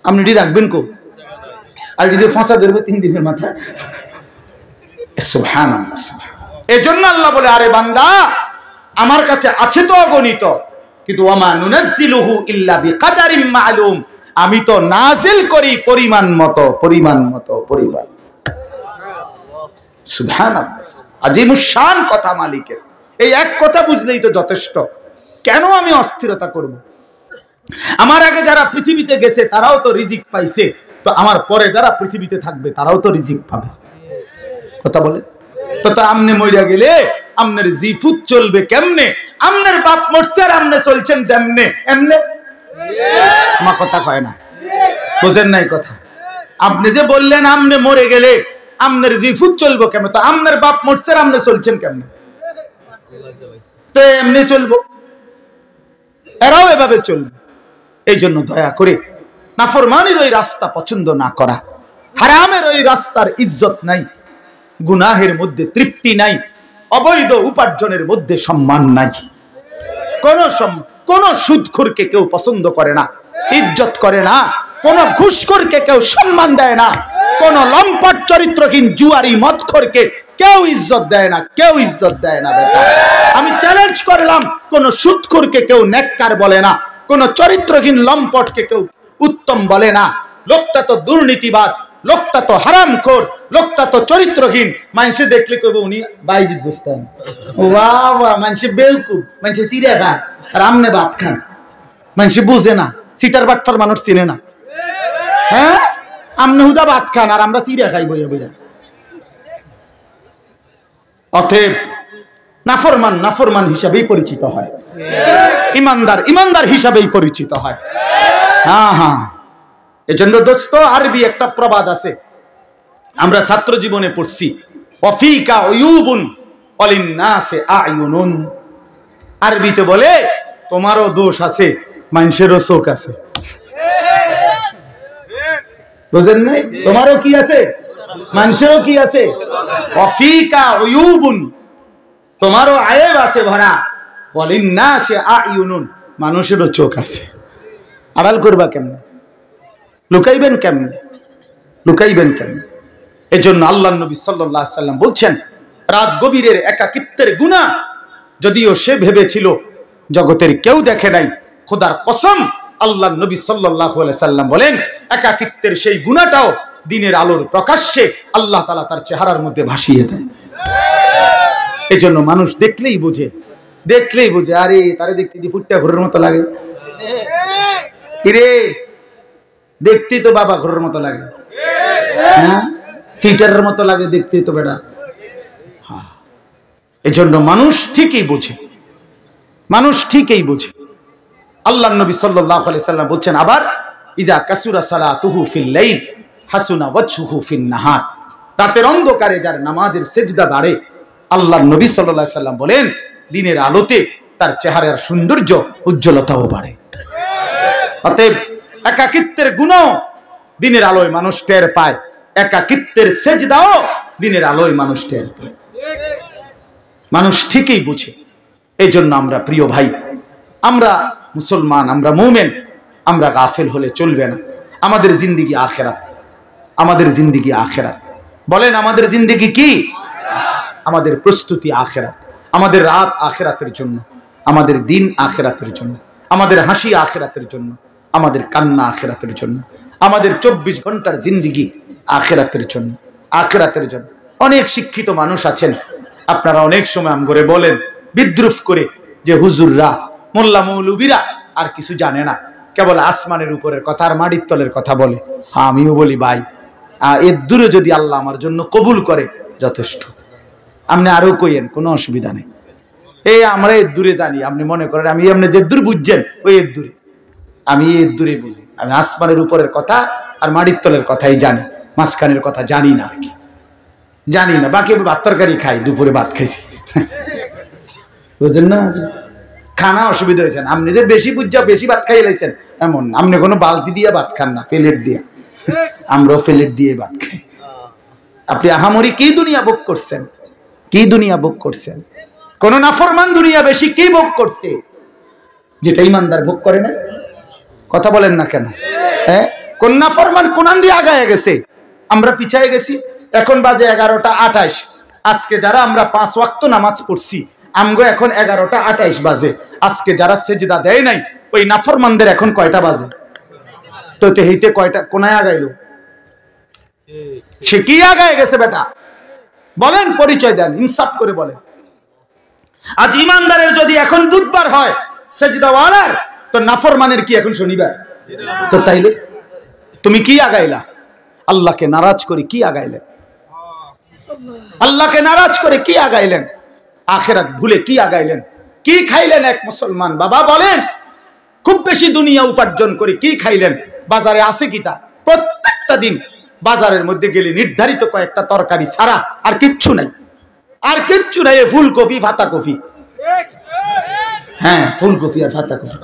আপনি এটি রাখবেন কই? আর যদি ফাঁসা ধরবে 3 দিনের মাথায়। সুবহানাল্লাহ। এজন্য আল্লাহ বলে, আরে বান্দা, আমার কাছে আছে তো অগণিত, কিন্তু ওয়ামা নুনাজ্জিলুহু ইল্লা বিকাদারিম মা'লুম, আমি তো নাজিল করি পরিমাণ মতো। সুবহানাল্লাহ। আজিমুশ শান কথা মালিকের। এই এক কথা বুঝলেই তো যথেষ্ট। কেন আমি অস্থিরতা করব? আমার আগে যারা পৃথিবীতে গেছে তারাও তো রিজিক পাইছে, তো আমার পরে যারা পৃথিবীতে থাকবে তারাও তো রিজিক পাবে। কথা বলেন তো? আমনে মইরা গেলে আমনের জিফুত চলবে কেমনে? আমনের বাপ মরছে আর আমনে চলছেন যেমনে এমনে। মা কথা কয় না, বুঝেন নাই কথা? আপনি যে বললেন আমনে মরে গেলে আমনের জিফুত চলবো কেমনে, তো আমনের বাপ মরছে আর আমনে চলছেন কেমনে? তো এমনি চলবো, এরাও এভাবে চলবে। এই জন্য দয়া করে নাফরমানির ওই রাস্তা পছন্দ না করা, হারামের ওই রাস্তার ইজ্জত নাই, গুনাহের মধ্যে তৃপ্তি নাই, অবৈধ উপার্জনের মধ্যে সম্মান নাই। কোন সুদখোরকে কেউ পছন্দ করে না, ইজ্জত করে না। কোন ঘুষখোরকে কেউ সম্মান দেয় না। কোন লম্পট চরিত্রহীন জুয়ারি মদখোরকে কেউ ইজ্জত দেয় না, কেউ ইজ্জত দেয় না। বেটা, আমি চ্যালেঞ্জ করলাম, কোন সুদখোরকে কেউ নেককার বলে না, কোন চরিত্রহীন লম্পটকে কেউ উত্তম বলে না। লোকটা তো দুর্নীতিবাজ, লোকটা তো হারামখোর, লোকটা তো চরিত্রহীন। মানুষে দেখলে কইব উনি বাইজিদ বুঝতাম। বাহ বাহ, মানুষে বেউকুব, মানুষে চিড়ে খায় আর আমনে ভাত খান। মানুষে বুঝে না, সিটার বাটফার মানুষ চিনে না। হ্যাঁ, আমনে হুদা ভাত খান আর আমরা চিড়ে খাই বইয়া বইয়া। অতএব নাফরমান হিসাবেই পরিচিত হয়, ইমানদার হিসাবেই পরিচিত হয়। হ্যাঁ, এজন্য দোস্ত, আরবি একটা প্রবাদ আছে, আমরা ছাত্র জীবনে পড়ছি, ওয়াফিকা উয়ুবুন ওয়ালিন্নাসি আয়ুনুন। আরবিতে বলে, তোমারও দোষ আছে, মানুষেরও চোখ আছে। বুঝেন নাই? তোমারও কি আছে, মানুষেরও কি আছে। ওয়াফিকা উয়ুবুন, তোমারও আয়েব আছে ভরা, ওয়ালিন্নাসি আয়ুনুন, মানুষেরও চোখ আছে। আড়াল করবা কেমনে? লুকাইবেন কেমনে? এজন্য আল্লাহর নবী সাল্লাল্লাহু আলাইহি সাল্লাম বলছেন, রাত গভীরের একাকিত্বের গুনাহ যদিও সে ভেবেছিল জগতের কেউ দেখে নাই, খোদার কসম আল্লাহর নবী সাল্লাল্লাহু আলাইহি সাল্লাম বলেন, একাকিত্বের সেই গুনাহটাও দিনের আলোর প্রকাশ্যে আল্লাহ তাআলা তার চেহারার মধ্যে ভাসিয়ে দেয়। এজন্য মানুষ দেখলেই বোঝে, আরে তারে দেখতে দি ফুটটা ঘরের মতো লাগে, কিরে দেখতেই তো বাবা ঘরের মতো লাগে, হ্যাঁ সিটারের মতো লাগে দেখতেই তো বেটা। এজন্য মানুষ ঠিকই বোঝে। আল্লাহর নবী সাল্লাল্লাহু আলাইহি সাল্লাম বলছেন আবার, ইজা কাসুরা সালাতুহু ফিল লাইল হাসুনা ওয়াজহুহু ফিন নাহার। রাতের অন্ধকারে যার নামাজের সিজদা বাড়ে, আল্লাহর নবী সাল্লাল্লাহু আলাইহি সাল্লাম বলেন, দিনের আলোতে তার চেহারার সৌন্দর্য, উজ্জ্বলতাও বাড়ে। অতএব একাকিত্বের গুনাহ দিনের আলোয় মানুষ টের পায়, একাকিত্বের সিজদাও দিনের আলোয় মানুষ টের পায়। মানুষ ঠিকই বুঝে। এই জন্য আমরা প্রিয় ভাই, আমরা মুসলমান, আমরা মুমিন, আমরা গাফেল হলে চলবে না। আমাদের জিন্দেগি আখেরাত, বলেন আমাদের জিন্দেগি কি? আমাদের প্রস্তুতি আখেরাত, আমাদের রাত আখেরাতের জন্য, আমাদের দিন আখেরাতের জন্য, আমাদের হাসি আখেরাতের জন্য, আমাদের কান্না আখেরাতের জন্য, আমাদের 24 ঘন্টার জিন্দেগি আখেরাতের জন্য। অনেক শিক্ষিত মানুষ আছেন, আপনারা অনেক সময় আম করে বলেন বিদ্রুপ করে যে হুজুররা, মোল্লা মৌলবীরা আর কিছু জানে না, কেবল আসমানের উপরের কথা আর মাটির তলের কথা বলে। আমিও বলি ভাই, এর দূরে যদি আল্লাহ আমার জন্য কবুল করে যথেষ্ট। আপনি আরো কইেন, কোনো অসুবিধা নেই। এই আমরা এর দূরে জানি, আপনি মনে করেন আমি আপনি যে দূর বুঝছেন ওই এর দূরে, আমি এর দূরে বুঝি। আমি আসমানের উপরের কথা আর মাটির তলের কথাই জানি, মাঝখানের কথা জানি না আর কি, জানি না। বাকি ভাত তরকারি খাই, দুপুরে ভাত খাইছি, বুঝলেন না? খানা অসুবিধা হয়েছে, আপনি যে বেশি বুঝা বেশি ভাত খাই লাইছেন এমন, আপনি কোনো বালতি দিয়ে ভাত খান না, প্লেট দিয়ে। আমরাও প্লেট দিয়ে ভাত খাই। আপনি আহামরি কি দুনিয়া ভোগ করছেন, কি দুনিয়া ভোগ করছেন? কোন নাফরমান দুনিয়া বেশি কি ভোগ করছে যেটা ইমানদার ভোগ করে না? কথা বলেন না কেন? হ্যাঁ, কোন নাফরমান কোনান দিয়ে আগায় গেছে, আমরা পিছায় গেছি। এখন বাজে 11:28। আজকে যারা আমরা 5 ওয়াক্ত নামাজ পড়ছি, আমগো এখন 11:28 বাজে। আজকে যারা সেজদা দেয় নাই, ওই নাফরমানদের এখন কয়টা বাজে? তো তেহিতে কয়টা কোনায় আগাইলো? সে কি আগায় গেছে বেটা? বলেন, পরিচয় দেন, ইনসাফ করে বলেন। আজ ইমানদারের যদি এখন বুধবার হয় সেজদাওয়ালার, তো নাফরমানের কি এখন শনিবার? তো তাইলে তুমি কি আগাইলা? আল্লাহকে নারাজ করে কি আগাইলেন? আল্লাহকে নারাজ করে কি আগাইলেন? আখিরাত ভুলে কি আগাইলেন? কি খাইলেন এক মুসলমান বাবা? বলেন, খুব বেশি দুনিয়া উপার্জন করে কি খাইলেন? বাজারে আছে কি তা? প্রত্যেকটা দিন বাজারের মধ্যে গেলে নির্ধারিত কয়েকটা তরকারি ছাড়া আর কিচ্ছু নাই, আর কিচ্ছু নাই। ফুলকপি, ফাতা কপি, হ্যাঁ ফুলকপি আর ফাতা কপি,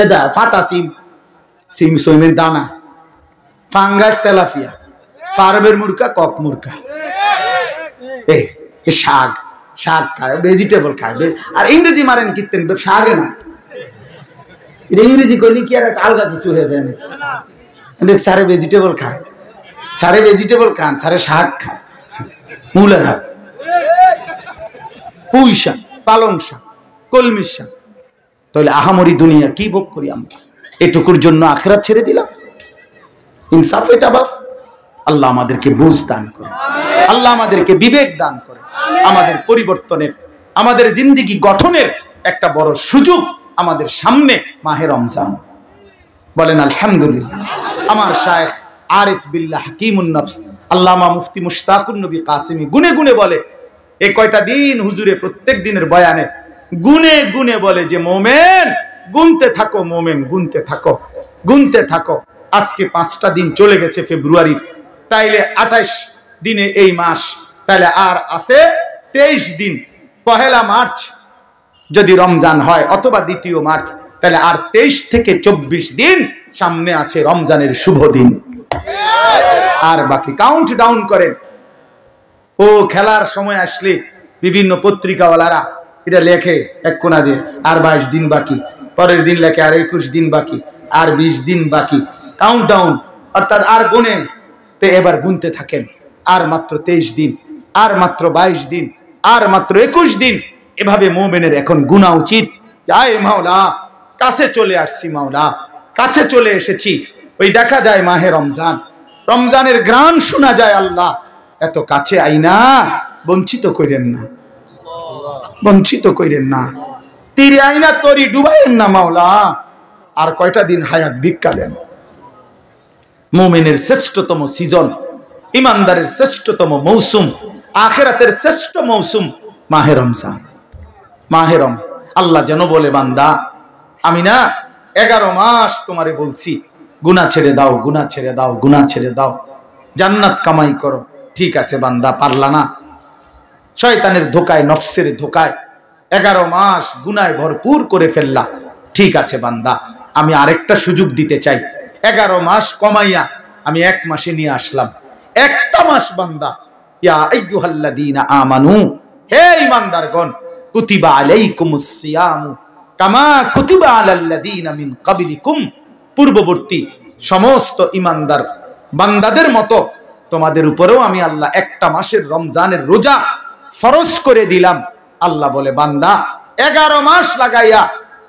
এদা ফাতা সিম, সিম সইমের দানা, ফাঙ্গাস, তেলাপিয়া, ফার্মের মুরগা, কক মুরগা, শাক, শাক খায়, ভেজিটেবল খায়। আর ইংরেজি মারেন কিতেন শাকে না, এটা ইংরেজি করলে কি আর একটা আলগা কিছু হয়ে যায় নাকি? সারে ভেজিটেবল খায়, সারে ভেজিটেবল খান, সারে শাক খায়, মূলের শাক, পুঁই শাক, পালং শাক, কলমির শাক। তাহলে আহামরি দুনিয়া কি ভোগ করি আমরা? এটুকুর জন্য আখিরাত ছেড়ে দিলাম। ইনসাফ এটা বাপ। আল্লাহ আমাদেরকে বুঝ দান করে, আল্লাহ আমাদেরকে বিবেক দান করে, আমাদের পরিবর্তনের, আমাদের জিন্দেগি গঠনের একটা বড় সুযোগ আমাদের সামনে মাহে রমজান। বলেন আলহামদুলিল্লাহ। আমার শায়েখ আরিফ বিল্লাহ হাকিমুন নফস আল্লামা মুফতি মুশতাকুন নবী কাসিমি গুনে গুনে বলে, এই কয়টা দিন হুজুরে প্রত্যেক দিনের বয়ানে গুনে গুনে বলে যে মোমেন গুনতে থাকো, মোমেন গুনতে থাকো, গুনতে থাকো। আজকে 5টা দিন চলে গেছে ফেব্রুয়ারির, তাইলে 28 দিনে এই মাস, তাইলে আর আছে 23 দিন। 1 মার্চ যদি রমজান হয় অথবা 2 মার্চ, তাহলে আর 23 থেকে 24 দিন সামনে আছে রমজানের শুভ দিন। আর বাকি কাউন্ট ডাউন করেন। ও খেলার সময় আসলে বিভিন্ন পত্রিকাওয়ালারা এটা লেখে এক কোনা দিয়ে, আর 22 দিন বাকি, পরের দিন লেখে আর 21 দিন বাকি, আর 20 দিন বাকি, কাউন্ট ডাউন, অর্থাৎ আর গুনে। তো এবার গুনতে থাকেন, আর মাত্র 23 দিন, আর মাত্র 22 দিন, আর মাত্র 21 দিন। এভাবে মুমিনের এখন গুনা উচিত। যায় মাওলা, কাছে চলে আসছি, মাওলা কাছে চলে এসেছি। ওই দেখা যায় মাহে রমজান, রমজানের ঘ্রাণ শোনা যায়। আল্লাহ এত কাছে আইনা বঞ্চিত করেন না, বঞ্চিত করেন না, তীরে আইনা তরি ডুবাইয়েন না মাওলা। আর কয়টা দিন হায়াত ভিক্ষা দেন। মুমিনের শ্রেষ্ঠতম সিজন, ইমানদারের শ্রেষ্ঠতম মৌসুম, আখিরাতের শ্রেষ্ঠ মৌসুম মাহে রমজান। মাহে রমজান আল্লাহ যেন বলে, বান্দা আমি না 11 মাস তোমারে বলছি গুনাহ ছেড়ে দাও, গুনাহ ছেড়ে দাও, গুনাহ ছেড়ে দাও, জান্নাত কামাই করো। ঠিক আছে বান্দা, পারলা না, শয়তানের ধোকায়, নফসের ধোকায় 11 মাস গুনায় ভরপুর করে ফেললা। ঠিক আছে বান্দা, আমি আরেকটা সুযোগ দিতে চাই। 11 মাস কমাইয়া আমি 1 মাসে নিয়ে আসলাম। একটা মাস বান্দা, ইয়া আইয়ুহাল্লাযীনা আমানু, হে ঈমানদারগণ, কুতিবা আলাইকুমুস সিয়ামু কামা কুতিবা আলাল্লাযীনা মিন ক্বাবলিকুম, পূর্ববর্তী সমস্ত ঈমানদার বান্দাদের মতো তোমাদের উপরেও আমি আল্লাহ একটা মাসের রমজানের রোজা ফরজ করে দিলাম। আল্লাহ বলে, বান্দা 11 মাস লাগাইয়া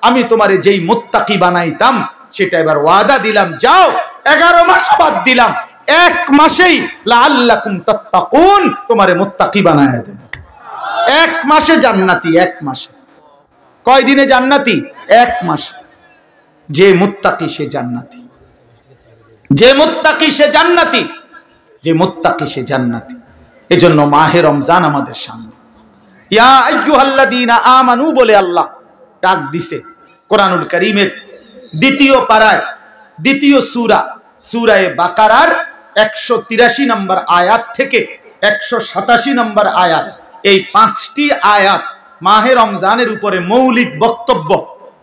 আমি তোমারে যেই মুত্তাকি বানাইতাম সেটা এবার ওয়াদা দিলাম, যাও 11 মাস বাদ দিলাম, 1 মাসেই লাআল্লাকুম তাত্তাকুন তোমারে মুত্তাকি বানায়া দেব। 1 মাসে জান্নাতি, 1 মাসে। কয় দিনে জান্নাতি? 1 মাস। যে মুত্তাকি সে জান্নাতি, যে মুত্তাকি সে জান্নাতি, যে মুত্তাকি সে জান্নাতি। এজন্য মাহে রমজান আমাদের সামনে, ইয়া আইয়ুহাল্লাযীনা আমানু বলে আল্লাহ ডাক দিছে কোরআনুল কারীমের দ্বিতীয় পারায়, দ্বিতীয় সূরা সূরা বাকারার 183 নম্বর আয়াত থেকে 187 নম্বর আয়াত, এই 5টি আয়াত মাহে রমজানের উপরে মৌলিক বক্তব্য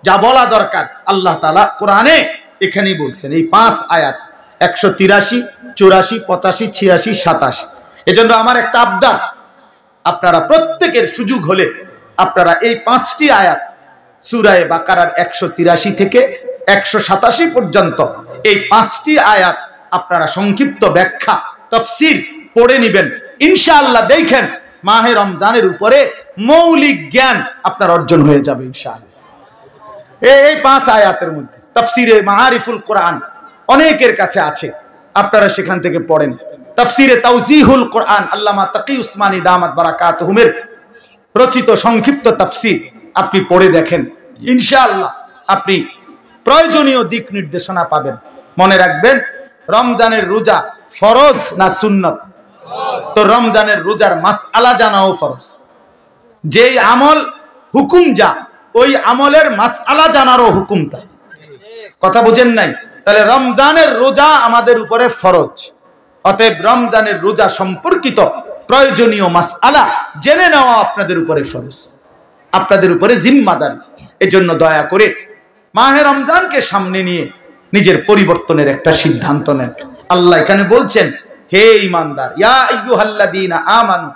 যা বলা দরকার আল্লাহ তাআলা কোরআনে এখানেই বলছেন। এই 5 আয়াত 183, 84, 85, 86, 87। এজন্য আমার একটা আবদার, আপনারা প্রত্যেকের সুযোগ হলে আপনারা এই 5টি আয়াত সূরা বাকারার 183 থেকে 187 পর্যন্ত এই 5টি আয়াত আপনারা সংক্ষিপ্ত ব্যাখ্যা তাফসীর পড়ে নেবেন। ইনশাআল্লাহ দেখেন মাহে রমজানের উপরে মৌলিক জ্ঞান আপনার অর্জন হয়ে যাবে ইনশাআল্লাহ। এই 5 আয়াতের মধ্যে তাফসীরে মাআরিফুল কোরআন অনেকের কাছে আছে, আপনারা সেখান থেকে পড়েন। তাফসীরে তাওজিহুল কোরআন আল্লামা তাকি উসমানী দামাত বারাকাতুহুমের রচিত সংক্ষিপ্ত তাফসীর আপনি পড়ে দেখেন, ইনশাআল্লাহ আপনি প্রয়োজনীয় দিক নির্দেশনা পাবেন। মনে রাখবেন রমজানের রোজা ফরজ না সুন্নত? তো রমজানের রোজার মাসআলা জানাও ফরজ। যেই আমল হুকুম যা, ওই আমলের মাসআলা জানারও হুকুম তা। কথা বুঝেন নাই? তাহলে রমজানের রোজা আমাদের উপরে ফরজ, অতএব রমজানের রোজা সম্পর্কিত প্রয়োজনীয় মাসআলা জেনে নেওয়া আপনাদের উপরে ফরজ, আপনাদের উপরে জিম্মাদারি। এজন্য দয়া করে মাহে রমজানকে সামনে নিয়ে নিজের পরিবর্তনের একটা সিদ্ধান্ত নেন। আল্লাহ এখানে বলছেন, হে ঈমানদার, ইয়া আইয়ুহাল্লাযীনা আমানু,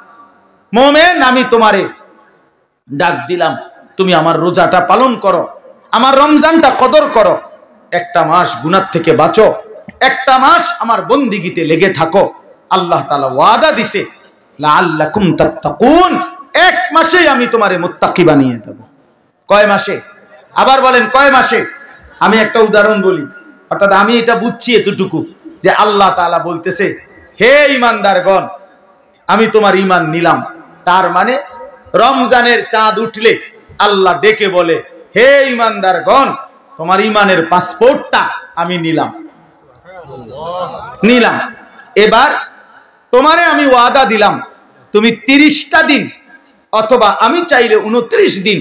মুমিন আমি তোমারে ডাক দিলাম, তুমি আমার রোজাটা পালন করো, আমার রমজানটা কদর করো, একটা মাস গুনাহ থেকে বাঁচো, একটা মাস আমার বন্দিগিতে লেগে থাকো। আল্লাহ তাআলা ওয়াদা দিছে লাআল্লাকুম তাত্তাকুন, এক মাসেই আমি তোমারে মুত্তাকি বানিয়ে দেব। কয় মাসে? আবার বলেন কয় মাসে? আমি একটা উদাহরণ বলি, অর্থাৎ আমি এটা বুঝছি এতটুকু যে আল্লাহ তাআলা বলতেছে, হে ঈমানদারগণ আমি তোমার ঈমান নিলাম। তার মানে রমজানের চাঁদ উঠলে আল্লাহ ডেকে বলে, হে ঈমানদারগণ তোমার ঈমানের পাসপোর্টটা আমি নিলাম। এবার তোমারে আমি ওয়াদা দিলাম, তুমি 30টা দিন অথবা আমি চাইলে 29 দিন,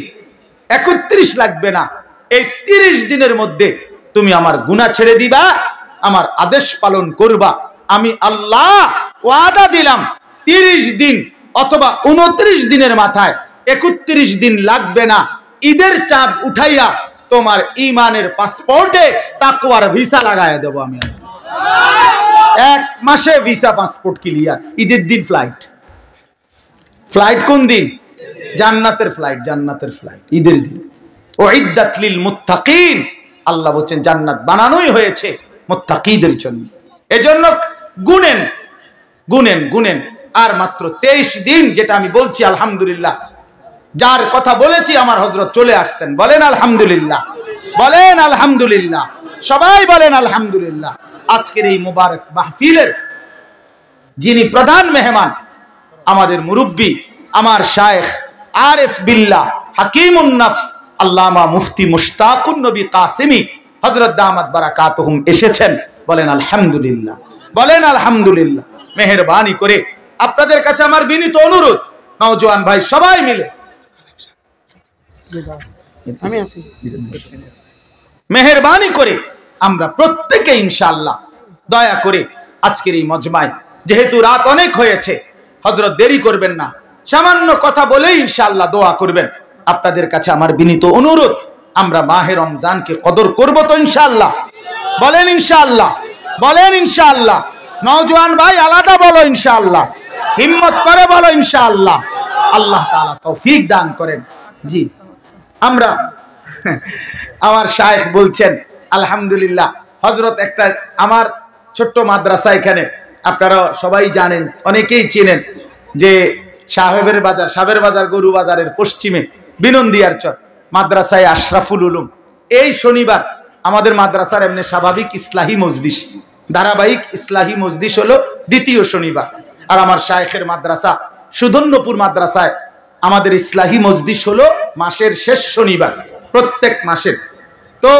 31 লাগবে না, এই 30 দিনের মধ্যে তুমি আমার গুনাহ ছেড়ে দিবা, আমার আদেশ পালন করবা। আমি আল্লাহ ওয়াদা দিলাম 30 দিন অথবা 29 দিনের মাথায় 31 দিন লাগবে না, ঈদের চাঁদ উঠাইয়া তোমার ঈমানের পাসপোর্টে তাকওয়ার ভিসা লাগাইয়া দেব আমি। 1 মাসে ভিসা পাসপোর্ট ক্লিয়ার, ঈদের দিন ফ্লাইট। ফ্লাইট কোন দিন? জান্নাতের ফ্লাইট, জান্নাতের ফ্লাইট ঈদের দিন। উইদ্দাত লিল মুত্তাকিন, আল্লাহ বলেন জান্নাত বানানোই হয়েছে মুত্তাকিদের জন্য। এজন্য গুনেন গুনেন গুনেন, আর মাত্র 23 দিন, যেটা আমি বলছি আলহামদুলিল্লাহ, যার কথা বলেছি আমার হযরত চলে আসছেন। বলেন আলহামদুলিল্লাহ, বলেন আলহামদুলিল্লাহ, সবাই বলেন আলহামদুলিল্লাহ। আজকের এই মুবারক মাহফিলের যিনি প্রধান মেহমান, আমাদের মুরব্বী, আমার শায়েখ আরিফ বিল্লাহ হাকিমুন নফস আল্লামা মুফতি মুশতাকুন নবী কাসেমি হযরত দামাত বারাকাতুহুম এসেছেন। বলেন আলহামদুলিল্লাহ, বলেন আলহামদুলিল্লাহ। মেহেরবানি করে আপনাদের কাছে আমার বিনীত অনুরোধ, নওজোয়ান ভাই সবাই মিলে আমি আছি, মেহেরবানি করে আমরা প্রত্যেকে ইনশাআল্লাহ দয়া করে আজকের এই মজমায়, যেহেতু রাত অনেক হয়েছে, হযরত দেরি করবেন না, সামান্য কথা বলেই ইনশাআল্লাহ দোয়া করবেন। আপনাদের কাছে আমার বিনীত অনুরোধ, আমরা মাহে রমজানকে কদর করব তো ইনশাআল্লাহ? বলেন ইনশাআল্লাহ, বলেন ইনশাআল্লাহ। নওজোয়ান ভাই আলাদা বলো ইনশাআল্লাহ, হিম্মত করে বলো ইনশাআল্লাহ। আল্লাহ তাআলা তৌফিক দান করেন। জি, আমরা আমার শায়েখ বলছেন আলহামদুলিল্লাহ। হযরত একটা আমার ছোট্ট মাদ্রাসা এখানে, আপনারা সবাই জানেন, অনেকেই চেনেন যে সাহেবের বাজার গরু বাজারের পশ্চিমে বিনন্দিয়ার চর মাদ্রাসায় আশরাফুল উলুম। এই শনিবার আমাদের মাদ্রাসার এমনি স্বাভাবিক ইসলাহি মজলিস, ধারাবাহিক ইসলাহি মজলিস হলো দ্বিতীয় শনিবার। আর আমার শায়েখের মাদ্রাসা সুধন্যপুর মাদ্রাসায় আমাদের ইসলাহি মজলিস হলো মাসের শেষ শনিবার, প্রত্যেক মাসের। তো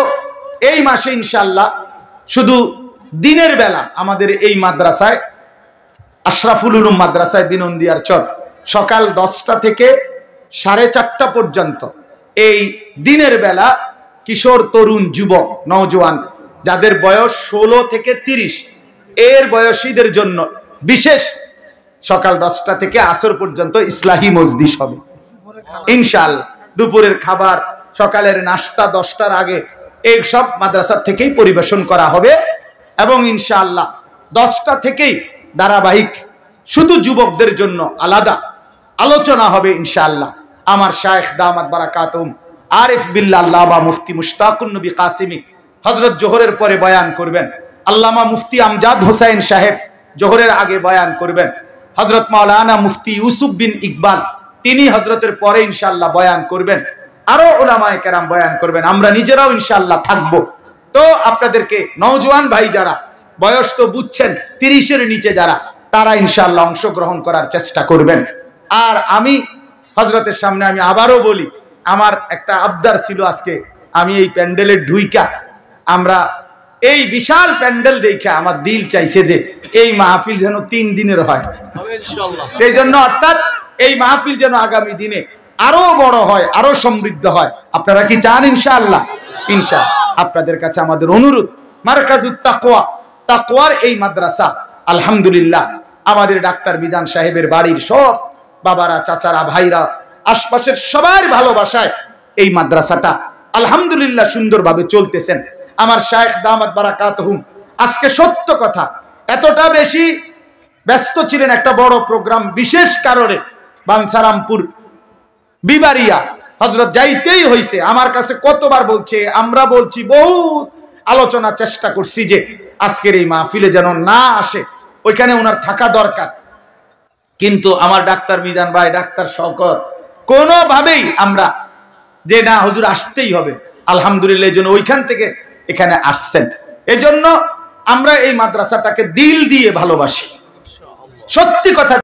এই মাসে ইনশাআল্লাহ শুধু দিনের বেলা আমাদের এই মাদ্রাসায় আশরাফুল উলুম মাদ্রাসায় বিনন্দিয়ার চর সকাল 10টা থেকে 4:30 পর্যন্ত এই দিনের বেলা কিশোর তরুণ যুবক নওজোয়ান যাদের বয়স 16 থেকে 30 এর বয়সীদের জন্য বিশেষ সকাল 10টা থেকে আসর পর্যন্ত ইসলাহি মজলিস হবে ইনশাআল্লাহ। দুপুরের খাবার সকালের নাস্তা 10টার আগে এই সব মাদ্রাসা থেকেই পরিবেশন করা হবে এবং ইনশাআল্লাহ 10টা থেকেই ধারাবাহিক শুধু যুবকদের জন্য আলাদা আলোচনা হবে ইনশাআল্লাহ। আমার শায়েখ দামাত বারাকাতুহুম আরিফ বিল্লাহ আল্লামা মুফতি মুশতাকুন নবী কাসিমি হযরত জোহরের পরে বয়ান করবেন। আল্লামা মুফতি আমজাদ হোসেন সাহেব জোহরের আগে বয়ান করবেন। হযরত মাওলানা মুফতি ইউসুফ বিন ইকবাল তিনি হযরতের পরে ইনশাআল্লাহ বয়ান করবেন। আরো উলামায়ে কেরাম বয়ান করবেন। আমরা নিজেরাও ইনশাআল্লাহ থাকব। তো আপনাদেরকে নওজোয়ান ভাই যারা বয়স তো বুঝছেন 30-এর নিচে যারা তারা ইনশাআল্লাহ অংশগ্রহণ করার চেষ্টা করবেন। আর আমি হযরতের সামনে আমি আবারও বলি, আমার একটা আবদার ছিল আজকে আমি এই প্যান্ডেলে ঢুইকা আমরা এই বিশাল প্যান্ডেল দেখে আমার দিল চাইছে যে এই মাহফিল যেন 3 দিনের হয় ইনশাআল্লাহ। এই জন্য অর্থাৎ এই মাহফিল যেন আগামী দিনে আরো বড় হয়, আরো সমৃদ্ধ হয়। আপনারা কি চান ইনশাআল্লাহ? ইনশাআল্লাহ আপনাদের কাছে আমাদের অনুরোধ, মারকাজুত তাকওয়া তাকওয়ার এই মাদ্রাসা আলহামদুলিল্লাহ আমাদের ডাক্তার মিজান সাহেবের বাড়ির সব বাবারা, চাচারা, ভাইরা, আশপাশের সবার ভালোবাসায় এই মাদ্রাসাটা আলহামদুলিল্লাহ সুন্দরভাবে চলতেছেন। আমার শায়েখ দামাত বারাকাতুহুম আজকে সত্য কথা এতটা বেশি ব্যস্ত ছিলেন, একটা বড় প্রোগ্রাম বিশেষ কারণে বাঞ্ছারামপুর বিবারিয়া হযরত যাইতেই হইছে। আমার কাছে কতবার বলছে, আমরা বলছি, বহুত আলোচনা চেষ্টা করছি যে আজকের এই মাহফিলে যেন না আসে, ওইখানে ওনার থাকা দরকার। কিন্তু আমার ডাক্তার মিজান ভাই, ডাক্তার শওকত কোনোভাবেই আমরা যে না হুজুর আসতেই হবে, আলহামদুলিল্লাহ এই জন্য ওইখান থেকে এখানে আসছেন। এজন্য আমরা এই মাদ্রাসাটাকে দিল দিয়ে ভালোবাসি, সত্যি কথা।